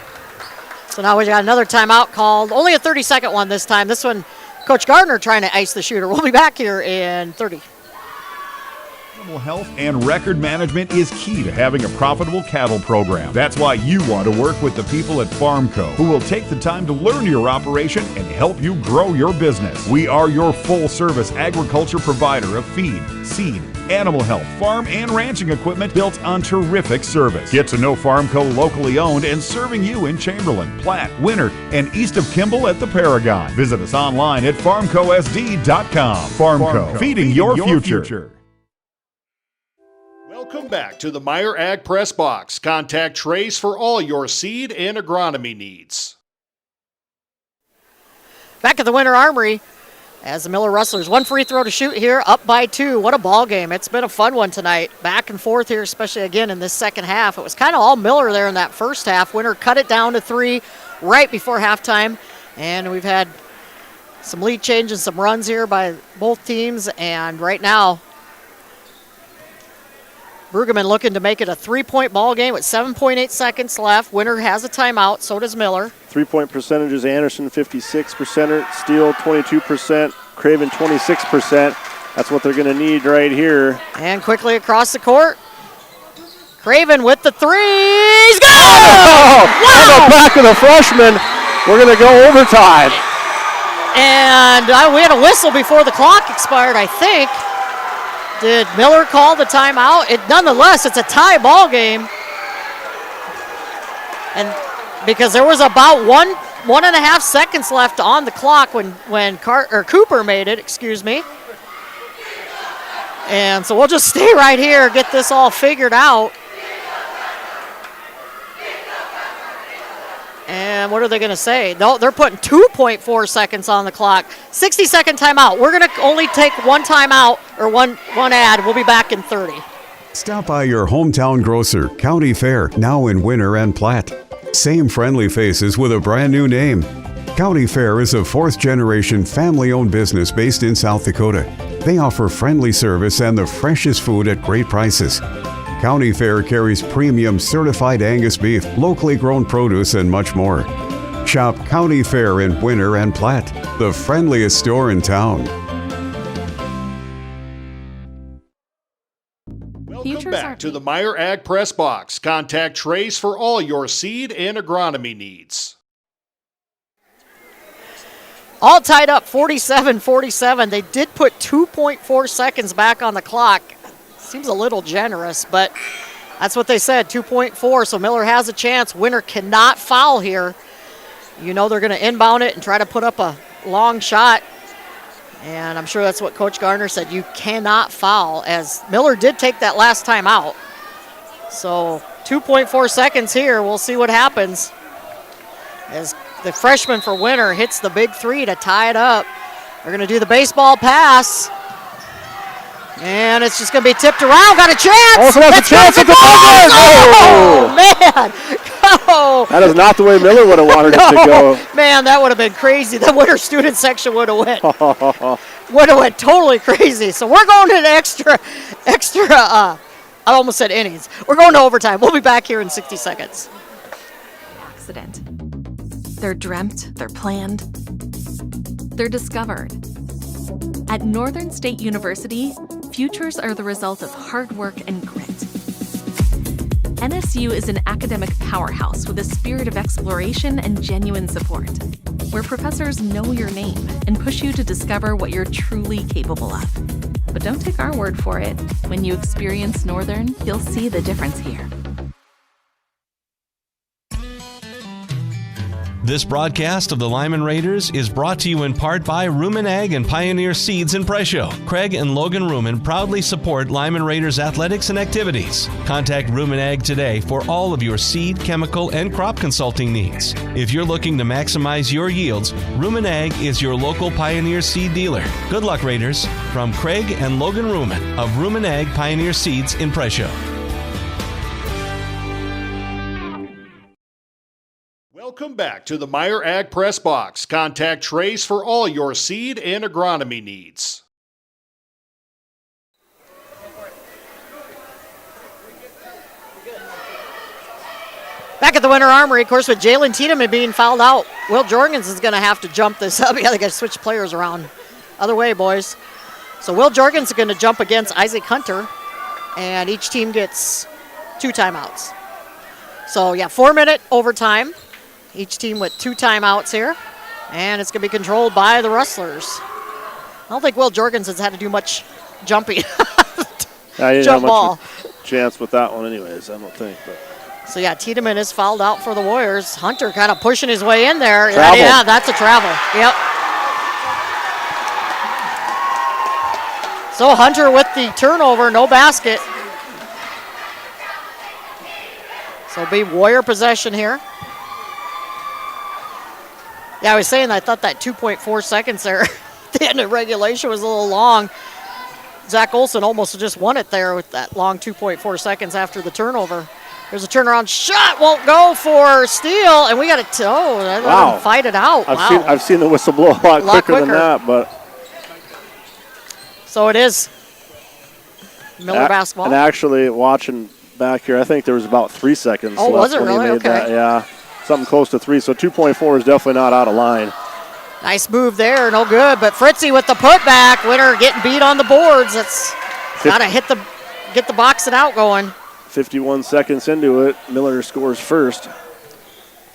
so now we got another timeout called. Only a 30-second one this time. This one, Coach Gardner trying to ice the shooter. We'll be back here in 30. Animal health and record management is key to having a profitable cattle program. That's why you want to work with the people at Farmco, who will take the time to learn your operation and help you grow your business. We are your full-service agriculture provider of feed, seed, animal health, farm, and ranching equipment built on terrific service. Get to know Farmco locally owned and serving you in Chamberlain, Platte, Winter, and east of Kimball at the Paragon. Visit us online at farmcosd.com. Farmco, feeding your future. Welcome back to the Meyer Ag Press Box. Contact Trace for all your seed and agronomy needs. Back at the Winter Armory as the Miller Rustlers. 1 free throw to shoot here, up by 2. What a ball game. It's been a fun one tonight. Back and forth here, especially again in this second half. It was kind of all Miller there in that first half. Winter cut it down to 3 right before halftime. And we've had Some lead change and some runs here by both teams, and right now, Brueggemann looking to make it a 3-point ball game with 7.8 seconds left. Winner has a timeout, so does Miller. 3-point percentages, Anderson 56%, Steele 22%, Craven 26%. That's what they're going to need right here. And quickly across the court, Craven with the threes. Go! Oh, wow! On the back of the freshman, we're going to go overtime. And we had a whistle before the clock expired, I think. Did Miller call the timeout? Nonetheless, it's a tie ball game. And because there was about one and a half seconds left on the clock when Cooper made it, excuse me. And so we'll just stay right here, get this all figured out. And what are they going to say? No, they're putting 2.4 seconds on the clock. 60-second timeout. We're going to only take one timeout or one ad. We'll be back in 30. Stop by your hometown grocer, County Fair, now in Winter and Platte. Same friendly faces with a brand new name. County Fair is a 4th-generation family-owned business based in South Dakota. They offer friendly service and the freshest food at great prices. County Fair carries premium certified Angus beef, locally grown produce, and much more. Shop County Fair in Winter and Platte, the friendliest store in town. Welcome back to the Meyer Ag Press Box. Contact Trace for all your seed and agronomy needs. All tied up 47-47. They did put 2.4 seconds back on the clock. Seems a little generous, but that's what they said, 2.4, so Miller has a chance. Winner cannot foul here. You know they're going to inbound it and try to put up a long shot, and I'm sure that's what Coach Garner said. You cannot foul, as Miller did take that last time out. So 2.4 seconds here. We'll see what happens as the freshman for Winter hits the big three to tie it up. They're going to do the baseball pass. And it's just going to be tipped around. Got a chance. Also has a chance at the buzzer. Oh, man. Go. That is not the way Miller would have wanted it to go. Man, that would have been crazy. The Winter student section would have went totally crazy. So we're going to the extra, I almost said innings. We're going to overtime. We'll be back here in 60 seconds. Accident. They're dreamt, they're planned, they're discovered. At Northern State University, futures are the result of hard work and grit. NSU is an academic powerhouse with a spirit of exploration and genuine support, where professors know your name and push you to discover what you're truly capable of. But don't take our word for it. When you experience Northern, you'll see the difference here. This broadcast of the Lyman Raiders is brought to you in part by Rumen Ag and Pioneer Seeds in Presho. Craig and Logan Rumen proudly support Lyman Raiders athletics and activities. Contact Rumen Ag today for all of your seed, chemical, and crop consulting needs. If you're looking to maximize your yields, Rumen Ag is your local Pioneer Seed dealer. Good luck, Raiders. From Craig and Logan Rumen of Rumen Ag Pioneer Seeds in Presho. Welcome back to the Meyer Ag Press Box. Contact Trace for all your seed and agronomy needs. Back at the Winter Armory, of course, with Jalen Tiedemann being fouled out, Will Jorgens is going to have to jump this up. Yeah, they got to switch players around. Other way, boys. So Will Jorgens is going to jump against Isaac Hunter, and each team gets 2 timeouts. So, yeah, 4-minute overtime. Each team with 2 timeouts here, and it's going to be controlled by the Rustlers. I don't think Will Jorgens has had to do much jumping. I didn't Jump have ball. much chance with that one anyways, I don't think. But. So, yeah, Tiedemann is fouled out for the Warriors. Hunter kind of pushing his way in there. Travel. Yeah, that's a travel. Yep. So Hunter with the turnover, no basket. So it'll be Warrior possession here. Yeah, I was saying I thought that 2.4 seconds there at the end of regulation was a little long. Zach Olson almost just won it there with that long 2.4 seconds after the turnover. There's a turnaround shot. Won't go for Steele. And we got to let him fight it out. I've seen the whistle blow a lot quicker than that. But so it is Miller basketball. And actually, watching back here, I think there was about 3 seconds left was it when really? he made that. Yeah, something close to 3. So 2.4 is definitely not out of line. Nice move there, no good. But Fritzy with the putback. Winner getting beat on the boards. That's got to get the boxing out going. 51 seconds into it, Miller scores first.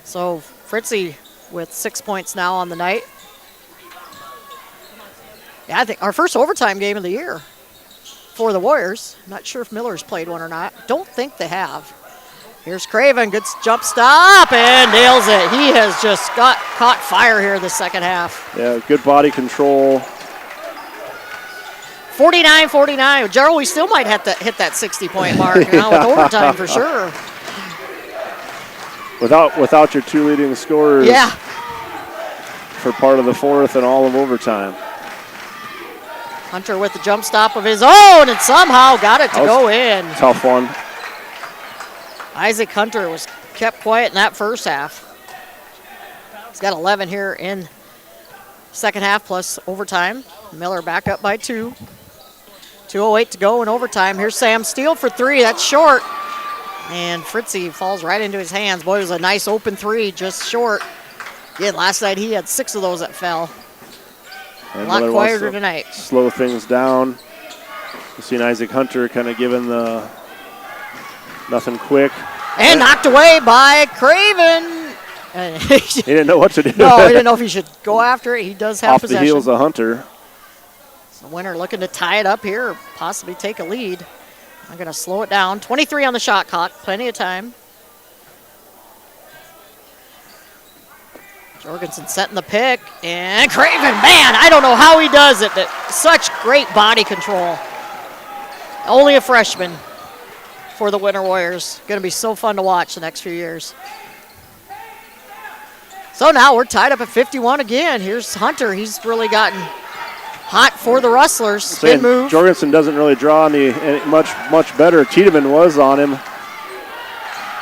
So Fritzy with 6 points now on the night. Yeah, I think our first overtime game of the year for the Warriors. Not sure if Miller's played one or not. Don't think they have. Here's Craven, good jump stop, and nails it. He has just caught fire here the second half. Yeah, good body control. 49-49. Gerald, we still might have to hit that 60-point mark with overtime for sure. Without your 2 leading scorers. Yeah. For part of the fourth and all of overtime. Hunter with the jump stop of his own and somehow got it to go in. Tough one. Isaac Hunter was kept quiet in that first half. He's got 11 here in second half plus overtime. Miller back up by 2. 2:08 to go in overtime. Here's Sam Steele for 3. That's short. And Fritzy falls right into his hands. Boy, it was a nice open 3, just short. Yeah, last night he had 6 of those that fell. And a lot Miller quieter tonight. Slow things down. You've seen Isaac Hunter kind of giving the nothing quick. And knocked away by Craven. He didn't know what to do. No, he didn't know if he should go after it. He does have possession. Off the heels of Hunter. So Winner looking to tie it up here or possibly take a lead. I'm going to slow it down. 23 on the shot clock. Plenty of time. Jorgensen setting the pick. And Craven, man, I don't know how he does it, but such great body control. Only a freshman for the Winter Warriors. Going to be so fun to watch the next few years. So now we're tied up at 51 again. Here's Hunter. He's really gotten hot for the Rustlers. Spin move. Jorgensen doesn't really draw any much better. Tiedemann was on him.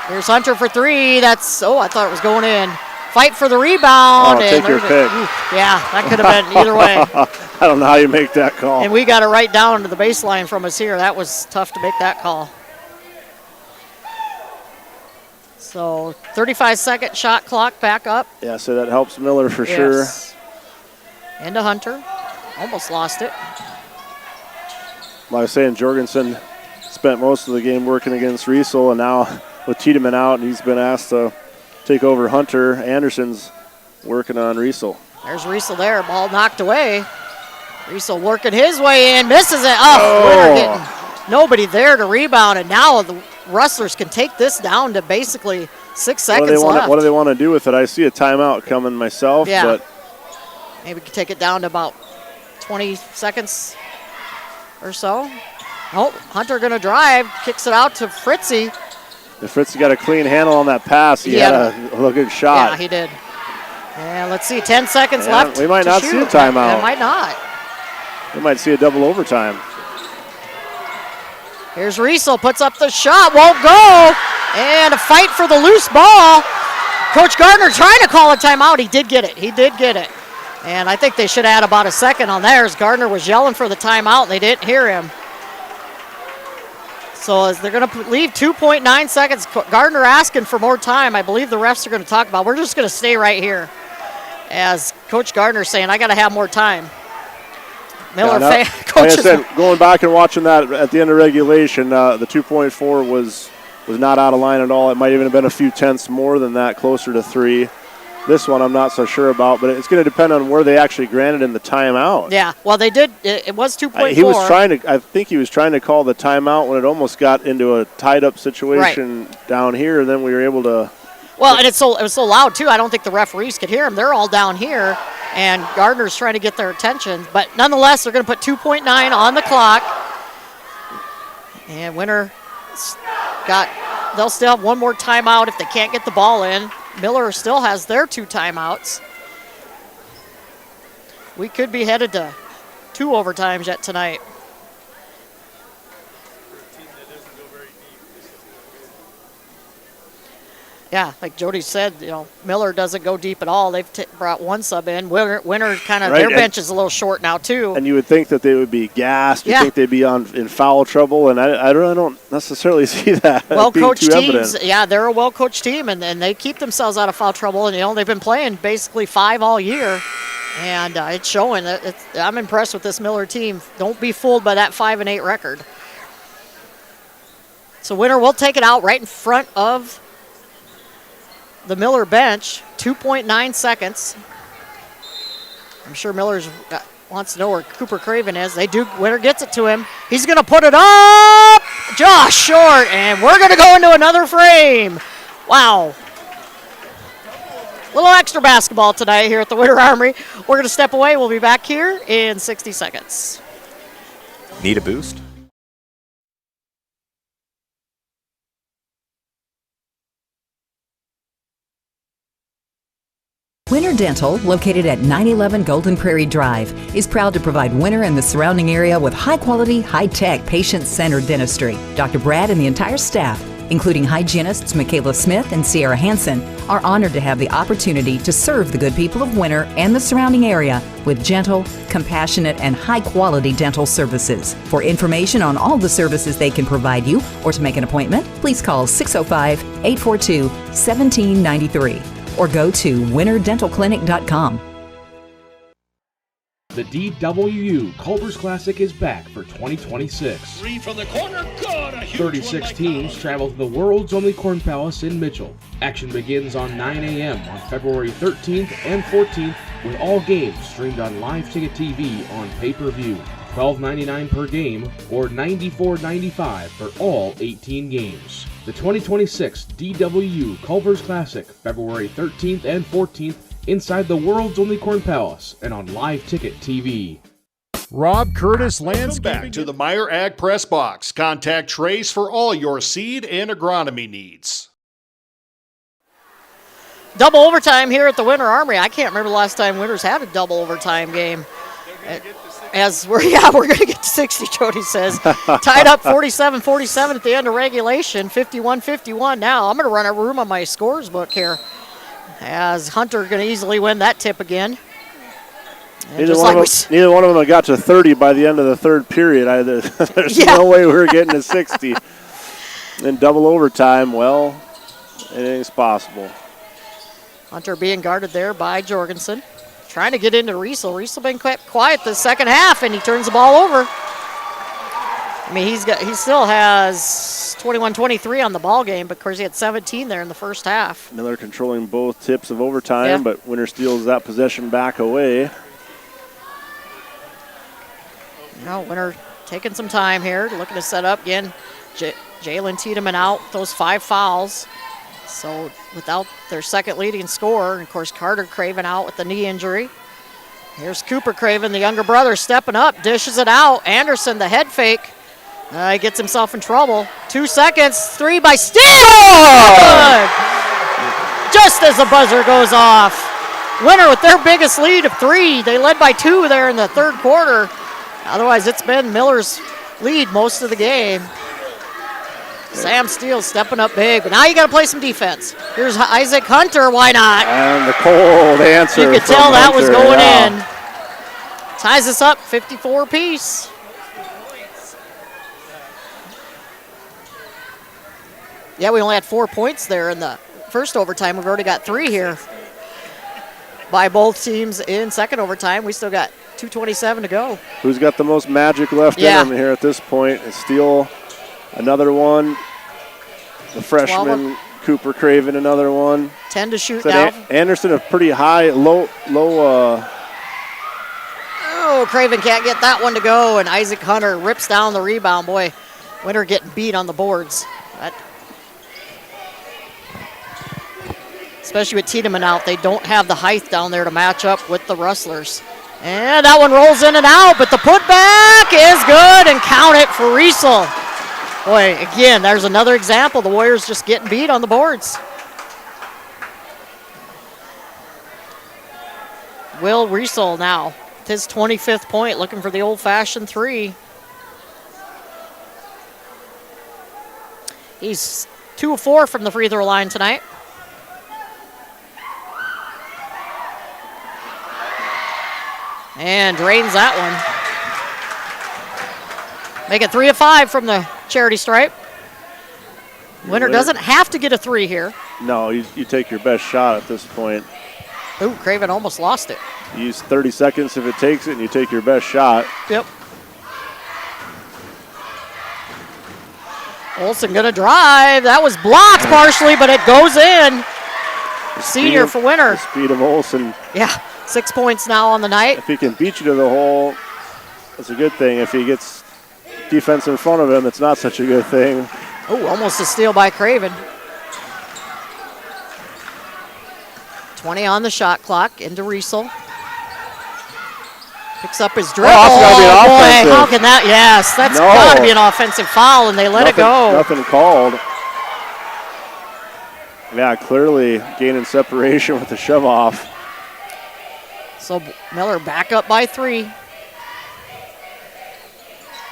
Here's Hunter for 3. That's, I thought it was going in. Fight for the rebound. Take your pick. Yeah, that could have been either way. I don't know how you make that call. And we got it right down to the baseline from us here. That was tough to make that call. So 35-second shot clock back up. Yeah, so that helps Miller for sure. Into Hunter. Almost lost it. Like I was saying, Jorgensen spent most of the game working against Riesel, and now with Tiedemann out, he's been asked to take over Hunter. Anderson's working on Riesel. There's Riesel there. Ball knocked away. Riesel working his way in. Misses it. Winner getting nobody there to rebound, and now the Rustlers can take this down to basically 6 seconds left. What do they want to do with it? I see a timeout coming myself. Yeah. But maybe we can take it down to about 20 seconds or so. Oh, Hunter going to drive. Kicks it out to Fritzy. If Fritzy got a clean handle on that pass, he had a good shot. Yeah, he did. And let's see, 10 seconds left. We might not see a timeout. It might not. We might see a double overtime. Here's Riesel, puts up the shot, won't go. And a fight for the loose ball. Coach Gardner trying to call a timeout. He did get it. And I think they should add about a second on theirs. Gardner was yelling for the timeout, and they didn't hear him. So as they're going to leave 2.9 seconds, Gardner asking for more time. I believe the refs are going to talk about. We're just going to stay right here. As Coach Gardner saying, I got to have more time. Miller, like I said, going back and watching that at the end of regulation, the 2.4 was not out of line at all. It might even have been a few tenths more than that, closer to 3. This one I'm not so sure about, but it's going to depend on where they actually granted in the timeout. Yeah, well, they did. It was 2.4. I think he was trying to call the timeout when it almost got into a tied-up situation down here, and then we were able to. Well, and it was so loud, too, I don't think the referees could hear them. They're all down here, and Gardner's trying to get their attention. But nonetheless, they're going to put 2.9 on the clock. And Winner they'll still have one more timeout if they can't get the ball in. Miller still has their 2 timeouts. We could be headed to 2 overtimes yet tonight. Yeah, like Jody said, Miller doesn't go deep at all. They've brought one sub in. Winter kind of, their bench is a little short now, too. And you would think that they would be gassed. You think they'd be in foul trouble, and I really don't necessarily see that. Well-coached teams, they're a well-coached team, and they keep themselves out of foul trouble. And, they've been playing basically 5 all year, and it's showing. I'm impressed with this Miller team. Don't be fooled by that 5-8 record. So Winter will take it out right in front of the Miller bench, 2.9 seconds. I'm sure Miller wants to know where Cooper Craven is. They do. Winter gets it to him. He's going to put it up. Just short, and we're going to go into another frame. Wow. Little extra basketball tonight here at the Winter Armory. We're going to step away. We'll be back here in 60 seconds. Need a boost? Winter Dental, located at 911 Golden Prairie Drive, is proud to provide Winter and the surrounding area with high-quality, high-tech, patient-centered dentistry. Dr. Brad and the entire staff, including hygienists Michaela Smith and Sierra Hansen, are honored to have the opportunity to serve the good people of Winter and the surrounding area with gentle, compassionate, and high-quality dental services. For information on all the services they can provide you or to make an appointment, please call 605-842-1793. or go to winterdentalclinic.com. The DWU Culver's Classic is back for 2026. Three from the corner, good! A huge 36 teams travel to the world's only Corn Palace in Mitchell. Action begins on 9 a.m. on February 13th and 14th, with all games streamed on Live Ticket TV on pay-per-view. $12.99 per game or $94.95 for all 18 games. The 2026 DWU Culver's Classic, February 13th and 14th, inside the world's only Corn Palace and on Live Ticket TV. Rob Curtis Landscaping. Welcome back to the Meyer Ag Press Box. Contact Trace for all your seed and agronomy needs. Double overtime here at the Winter Armory. I can't remember the last time Winter's had a double overtime game. We're going to get to 60, Jody says. Tied up 47-47 at the end of regulation, 51-51 now. I'm going to run a room on my scores book here, as Hunter going to easily win that tip again. Neither one of them got to 30 by the end of the third period. There's no way we were getting to 60. In double overtime, well, anything's possible. Hunter being guarded there by Jorgensen. Trying to get into Riesel. Riesel been kept quiet the second half, and he turns the ball over. I mean, he still has 21-23 on the ball game, but of course he had 17 there in the first half. Miller controlling both tips of overtime, but Winter steals that possession back away. Winter taking some time here, looking to set up again. Jalen Tiedemann out with those 5 fouls. So without their second leading scorer, and of course Carter Craven out with the knee injury. Here's Cooper Craven, the younger brother, stepping up, dishes it out. Anderson, the head fake. He gets himself in trouble. 2 seconds, 3 by Steele! Good! Just as the buzzer goes off. Winter with their biggest lead of 3. They led by 2 there in the third quarter. Otherwise, it's been Miller's lead most of the game. Sam Steele stepping up big, but now you got to play some defense. Here's Isaac Hunter, why not? And the cold answer. You could tell that was going in. Ties us up, 54 apiece. Yeah, we only had 4 points there in the first overtime. We've already got 3 here by both teams in second overtime. We still got 2:27 to go. Who's got the most magic left in them here at this point? It's Steele. Another one. The freshman, Cooper Craven, another one. 10 to shoot now. Anderson, a pretty high, low. Oh, Craven can't get that one to go, and Isaac Hunter rips down the rebound. Boy, Winter getting beat on the boards. Especially with Tiedemann out, they don't have the height down there to match up with the Rustlers. And that one rolls in and out, but the putback is good, and count it for Riesel. Boy, again, there's another example. The Warriors just getting beat on the boards. Will Riesel now, his 25th point, looking for the old-fashioned 3. He's 2 of 4 from the free throw line tonight. And drains that one. Make it 3 of 5 from the charity stripe. Winner doesn't have to get a 3 here. No, you take your best shot at this point. Ooh, Craven almost lost it. You use 30 seconds if it takes it, and you take your best shot. Yep. Olsen gonna drive. That was blocked partially, but it goes in. Senior for winner. The speed of Olsen. Yeah, 6 points now on the night. If he can beat you to the hole, that's a good thing. If he gets defense in front of him, it's not such a good thing. Oh, almost a steal by Craven. 20 on the shot clock, into Riesel. Picks up his dribble. Oh, that's gotta be an offensive. Boy, how can that? Yes, that's got to be an offensive foul, and they let it go. Nothing called. Yeah, clearly gaining separation with the shove off. So Miller back up by 3.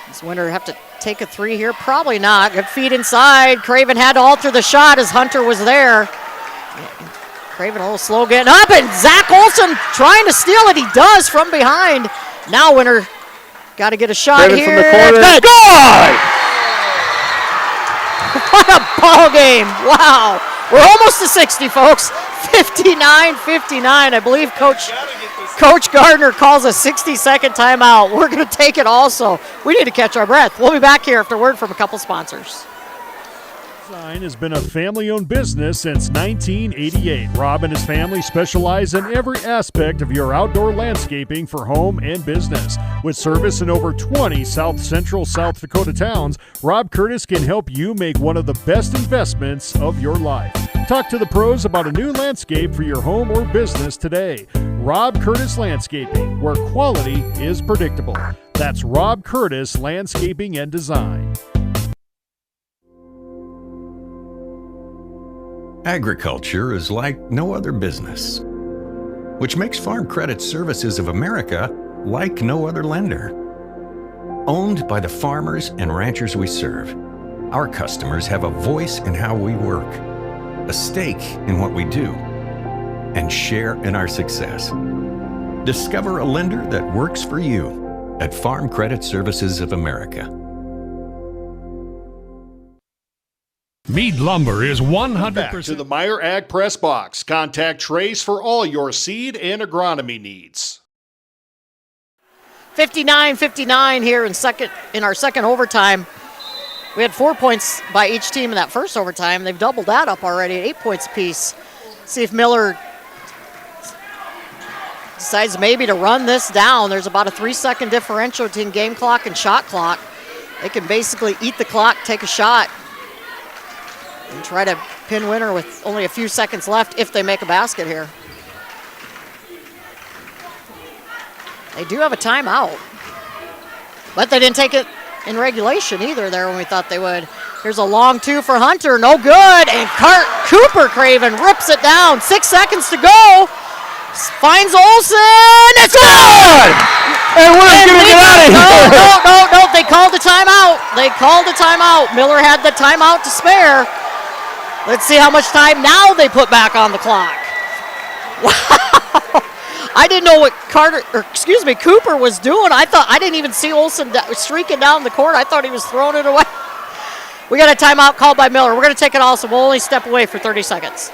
Does Winter have to take a 3 here? Probably not. Good feed inside. Craven had to alter the shot as Hunter was there. Craven a little slow getting up, and Zach Olsen trying to steal it. He does from behind. Now Winter got to get a shot Craven here. from the corner. Good. Good! What a ball game. Wow. We're almost to 60, folks. 59-59. I believe Coach Gardner calls a 60-second timeout. We're going to take it also. We need to catch our breath. We'll be back here after a word from a couple sponsors. Design has been a family-owned business since 1988. Rob and his family specialize in every aspect of your outdoor landscaping for home and business. With service in over 20 South Central South Dakota towns, Rob Curtis can help you make one of the best investments of your life. Talk to the pros about a new landscape for your home or business today. Rob Curtis Landscaping, where quality is predictable. That's Rob Curtis Landscaping and Design. Agriculture is like no other business, which makes Farm Credit Services of America like no other lender. Owned by the farmers and ranchers we serve, our customers have a voice in how we work, a stake in what we do, and share in our success. Discover a lender that works for you at Farm Credit Services of America. Mead Lumber is 100%. Back to the Meyer Ag Press Box. Contact Trace for all your seed and agronomy needs. 59-59 here in our second overtime. We had 4 points by each team in that first overtime. They've doubled that up already at 8 points apiece. See if Miller decides maybe to run this down. There's about a 3-second differential between game clock and shot clock. They can basically eat the clock, take a shot, and try to pin Winner with only a few seconds left if they make a basket here. They do have a timeout, but they didn't take it in regulation either there when we thought they would. Here's a long 2 for Hunter, no good, and Cooper Craven rips it down. 6 seconds to go. Finds Olsen, it's good! And Winner's gonna get out of here. No, they called the timeout. They called the timeout. Miller had the timeout to spare. Let's see how much time now they put back on the clock. Wow. I didn't know what Cooper was doing. I didn't even see Olsen streaking down the court. I thought he was throwing it away. We got a timeout called by Miller. We're going to take it also. We'll only step away for 30 seconds.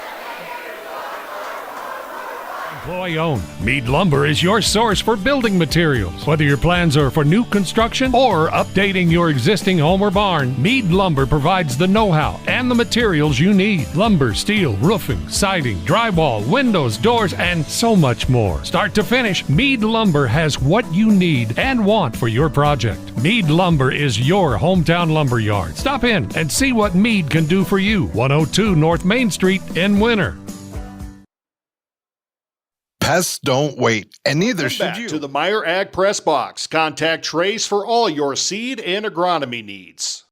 Employee-owned. Mead Lumber is your source for building materials. Whether your plans are for new construction or updating your existing home or barn, Mead Lumber provides the know-how and the materials you need. Lumber, steel, roofing, siding, drywall, windows, doors, and so much more. Start to finish, Mead Lumber has what you need and want for your project. Mead Lumber is your hometown lumber yard. Stop in and see what Mead can do for you. 102 North Main Street in Winter. Pests don't wait, and neither should you. To the Meyer Ag Press Box. Contact Trace for all your seed and agronomy needs.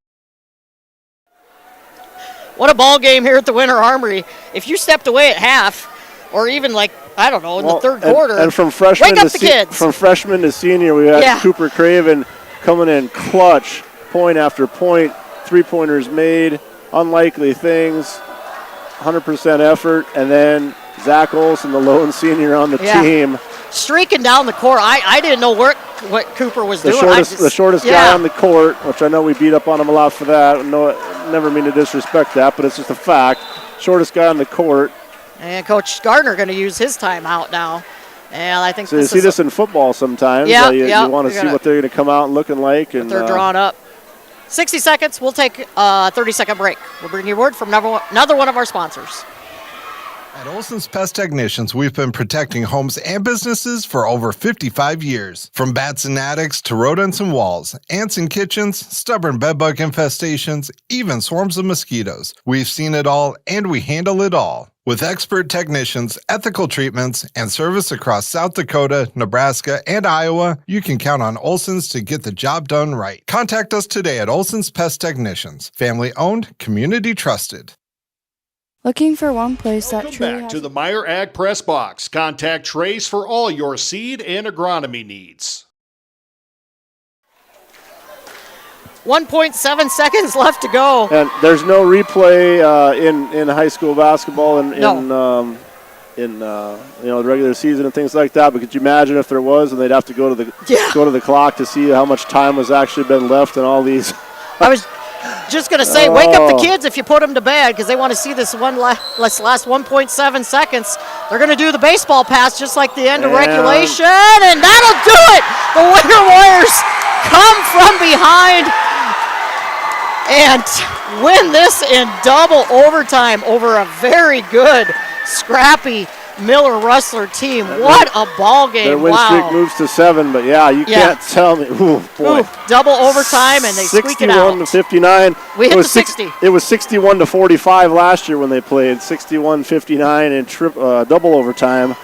What a ball game here at the Winter Armory. If you stepped away at half, or even in the third quarter, and from freshman wake up the kids. From freshman to senior, we had Cooper Craven coming in clutch, point after point, 3-pointers made, unlikely things, 100% effort, and then Zach Olsen, the lone senior on the team, streaking down the court. I didn't know what Cooper was doing. The shortest guy on the court, which I know we beat up on him a lot for that. No, never mean to disrespect that, but it's just a fact. Shortest guy on the court. And Coach Gardner going to use his timeout now. And I think so. You see this in football sometimes. Yeah, you want to see what they're going to come out looking like. And they're drawn up. 60 seconds. We'll take a 30-second break. We'll bring you word from another one of our sponsors. At Olson's Pest Technicians, we've been protecting homes and businesses for over 55 years. From bats and attics to rodents and walls, ants in kitchens, stubborn bedbug infestations, even swarms of mosquitoes. We've seen it all, and we handle it all. With expert technicians, ethical treatments, and service across South Dakota, Nebraska, and Iowa, you can count on Olson's to get the job done right. Contact us today at Olson's Pest Technicians. Family owned, community trusted. Looking for one place that truly Welcome back to the Meyer Ag Press Box. Contact Trace for all your seed and agronomy needs. 1.7 seconds left to go. And there's no replay in high school basketball in the regular season and things like that. But could you imagine if there was, and they'd have to go to the clock to see how much time was actually been left in all these? I was just going to say, wake up the kids if you put them to bed, because they want to see this last 1.7 seconds. They're going to do the baseball pass just like the end of regulation, and that'll do it. The Winter Warriors come from behind and win this in double overtime over a very good, scrappy Miller Rustler team. What a ball game. Their win streak moves to 7, but you can't tell me. Ooh, boy. Double overtime, and they squeak it out. 61-59. We hit the 60. It was 61-45 last year when they played. 61-59 in double overtime.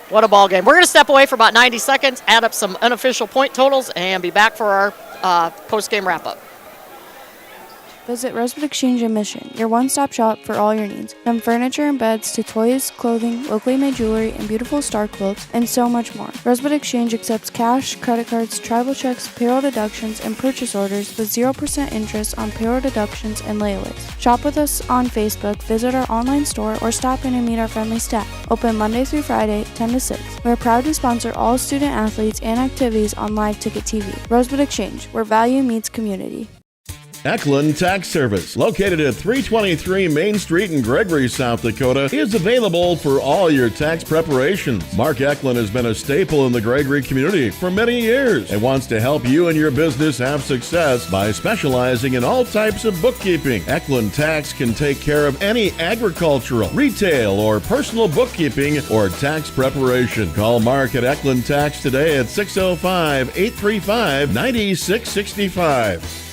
What a ball game. We're going to step away for about 90 seconds, add up some unofficial point totals, and be back for our post-game wrap-up. Visit Rosewood Exchange in Mission, your one-stop shop for all your needs. From furniture and beds to toys, clothing, locally made jewelry, and beautiful star quilts, and so much more. Rosewood Exchange accepts cash, credit cards, travel checks, payroll deductions, and purchase orders with 0% interest on payroll deductions and layaways. Shop with us on Facebook, visit our online store, or stop in and meet our friendly staff. Open Monday through Friday, 10 to 6. We're proud to sponsor all student athletes and activities on Live Ticket TV. Rosewood Exchange, where value meets community. Eklund Tax Service, located at 323 Main Street in Gregory, South Dakota, is available for all your tax preparations. Mark Eklund has been a staple in the Gregory community for many years and wants to help you and your business have success by specializing in all types of bookkeeping. Eklund Tax can take care of any agricultural, retail, or personal bookkeeping or tax preparation. Call Mark at Eklund Tax today at 605-835-9665.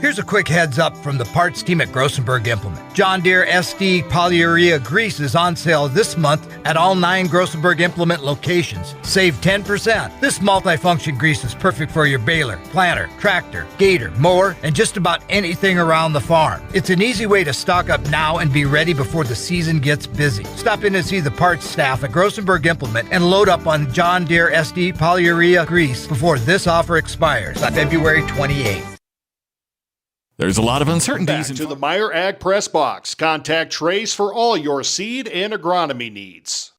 Here's a quick heads up from the parts team at Grossenberg Implement. John Deere SD polyurea grease is on sale this month at all 9 Grossenberg Implement locations. Save 10%. This multifunction grease is perfect for your baler, planter, tractor, gator, mower, and just about anything around the farm. It's an easy way to stock up now and be ready before the season gets busy. Stop in and see the parts staff at Grossenberg Implement and load up on John Deere SD polyurea grease before this offer expires on February 28th. There's a lot of uncertainties. Back to the Meyer Ag Press Box. Contact Trace for all your seed and agronomy needs.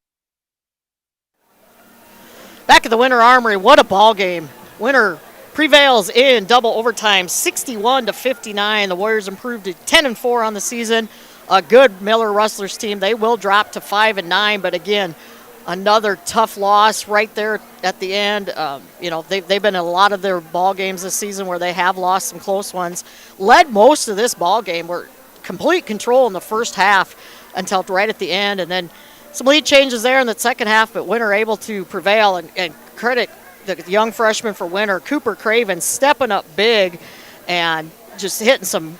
Back at the Winter Armory, what a ball game. Winter prevails in double overtime, 61-59. The Warriors improved to 10-4 on the season. A good Miller Rustlers team. They will drop to 5-9, but again, another tough loss right there at the end. They've been in a lot of their ball games this season where they have lost some close ones. Led most of this ball game. Were complete control in the first half until right at the end, and then some lead changes there in the second half, but Winter able to prevail, and credit the young freshman for Winter, Cooper Craven, stepping up big and just hitting some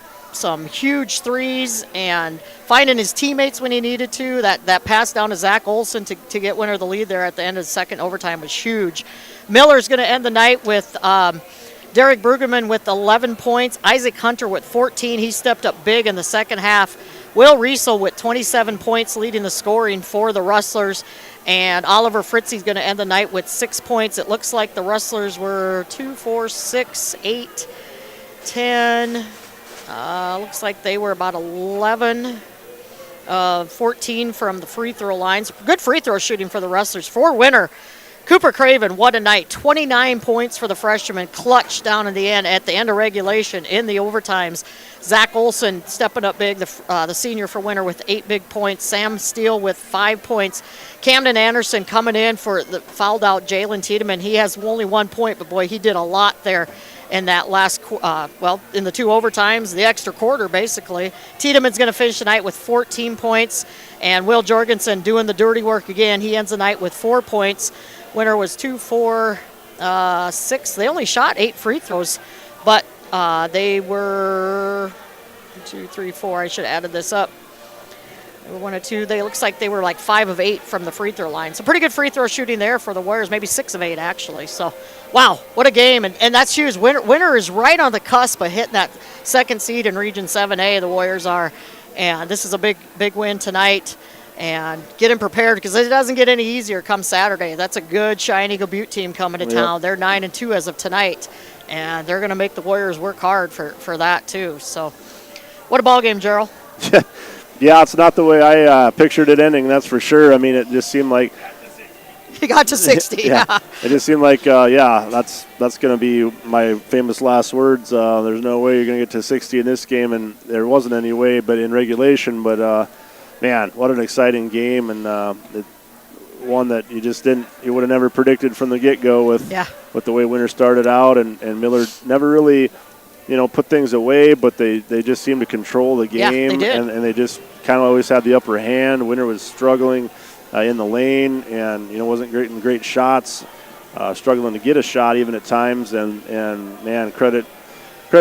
huge threes and finding his teammates when he needed to. That pass down to Zach Olson to get Winter the lead there at the end of the second overtime was huge. Miller's going to end the night with Derek Brueggemann with 11 points, Isaac Hunter with 14. He stepped up big in the second half. Will Riesel with 27 points leading the scoring for the Rustlers. And Oliver Fritzy's going to end the night with 6 points. It looks like the Rustlers were 2, 4, 6, 8, 10. Looks like they were about 11. 14 from the free throw lines. Good free throw shooting for the Rustlers. For Winter, Cooper Craven, what a night. 29 points for the freshman, clutch down in the end at the end of regulation in the overtimes. Zach Olson stepping up big, the senior for Winter, with 8 big points. Sam Steele with 5 points. Camden Anderson coming in for the fouled out Jalen Tiedemann. He has only 1 point, but boy, he did a lot there in that last, in the 2 overtimes, the extra quarter basically. Tiedemann's going to finish the night with 14 points, and Will Jorgensen doing the dirty work again. He ends the night with 4 points. Winner was 2, 4, 6. They only shot 8 free throws, but they were 2, 3, 4. I should have added this up. They were 1 of 2. They looks like they were like 5 of 8 from the free throw line. So pretty good free throw shooting there for the Warriors. Maybe 6 of 8 actually. So wow, what a game! And that's huge. Winter is right on the cusp of hitting that 2nd seed in Region 7A. The Warriors are, and this is a big win tonight. And getting prepared, because it doesn't get any easier come Saturday. That's a good Cheyenne Eagle Butte team coming to town. They're 9-2 as of tonight, and they're going to make the Warriors work hard for that too. So, what a ball game, Gerald. Yeah, it's not the way I pictured it ending. That's for sure. I mean, it just seemed like he got to 60. Yeah, it just seemed like that's going to be my famous last words. There's no way you're going to get to 60 in this game, and there wasn't any way, but in regulation, but. Man, what an exciting game, and one that you would have never predicted from the get-go with the way Winter started out, and Miller never really, put things away, but they just seemed to control the game, yeah, they did. And they just kind of always had the upper hand. Winter was struggling in the lane, and wasn't great in great shots, struggling to get a shot even at times, and man, credit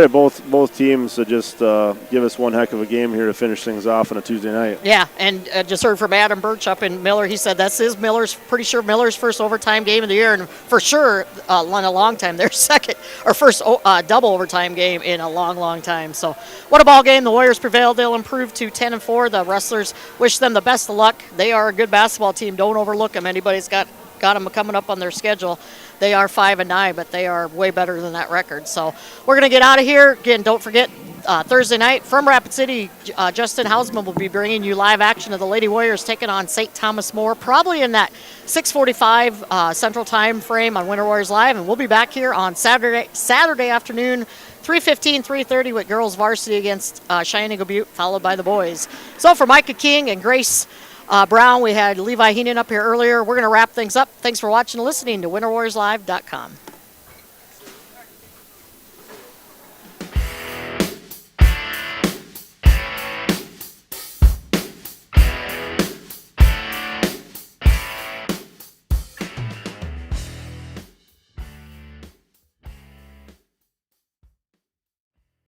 both teams to just give us one heck of a game here to finish things off on a Tuesday night. Yeah, and just heard from Adam Birch up in Miller. He said this is Miller's first overtime game of the year, and for sure in a long time, their first double overtime game in a long time. So what a ball game. The Warriors prevailed. They'll improve to 10-4. The Rustlers, wish them the best of luck. They are a good basketball team. Don't overlook them. Anybody's got them coming up on their schedule. They are 5-9, but they are way better than that record. So we're going to get out of here. Again, don't forget, Thursday night from Rapid City, Justin Hausman will be bringing you live action of the Lady Warriors taking on St. Thomas More, probably in that 6:45 Central Time frame on Winter Warriors Live. And we'll be back here on Saturday afternoon, 3:15, 3:30 with girls varsity against Cheyenne Eagle Butte, followed by the boys. So for Micah King and Grace Brown, we had Levi Heenan up here earlier. We're going to wrap things up. Thanks for watching and listening to WinterWarriorsLive.com.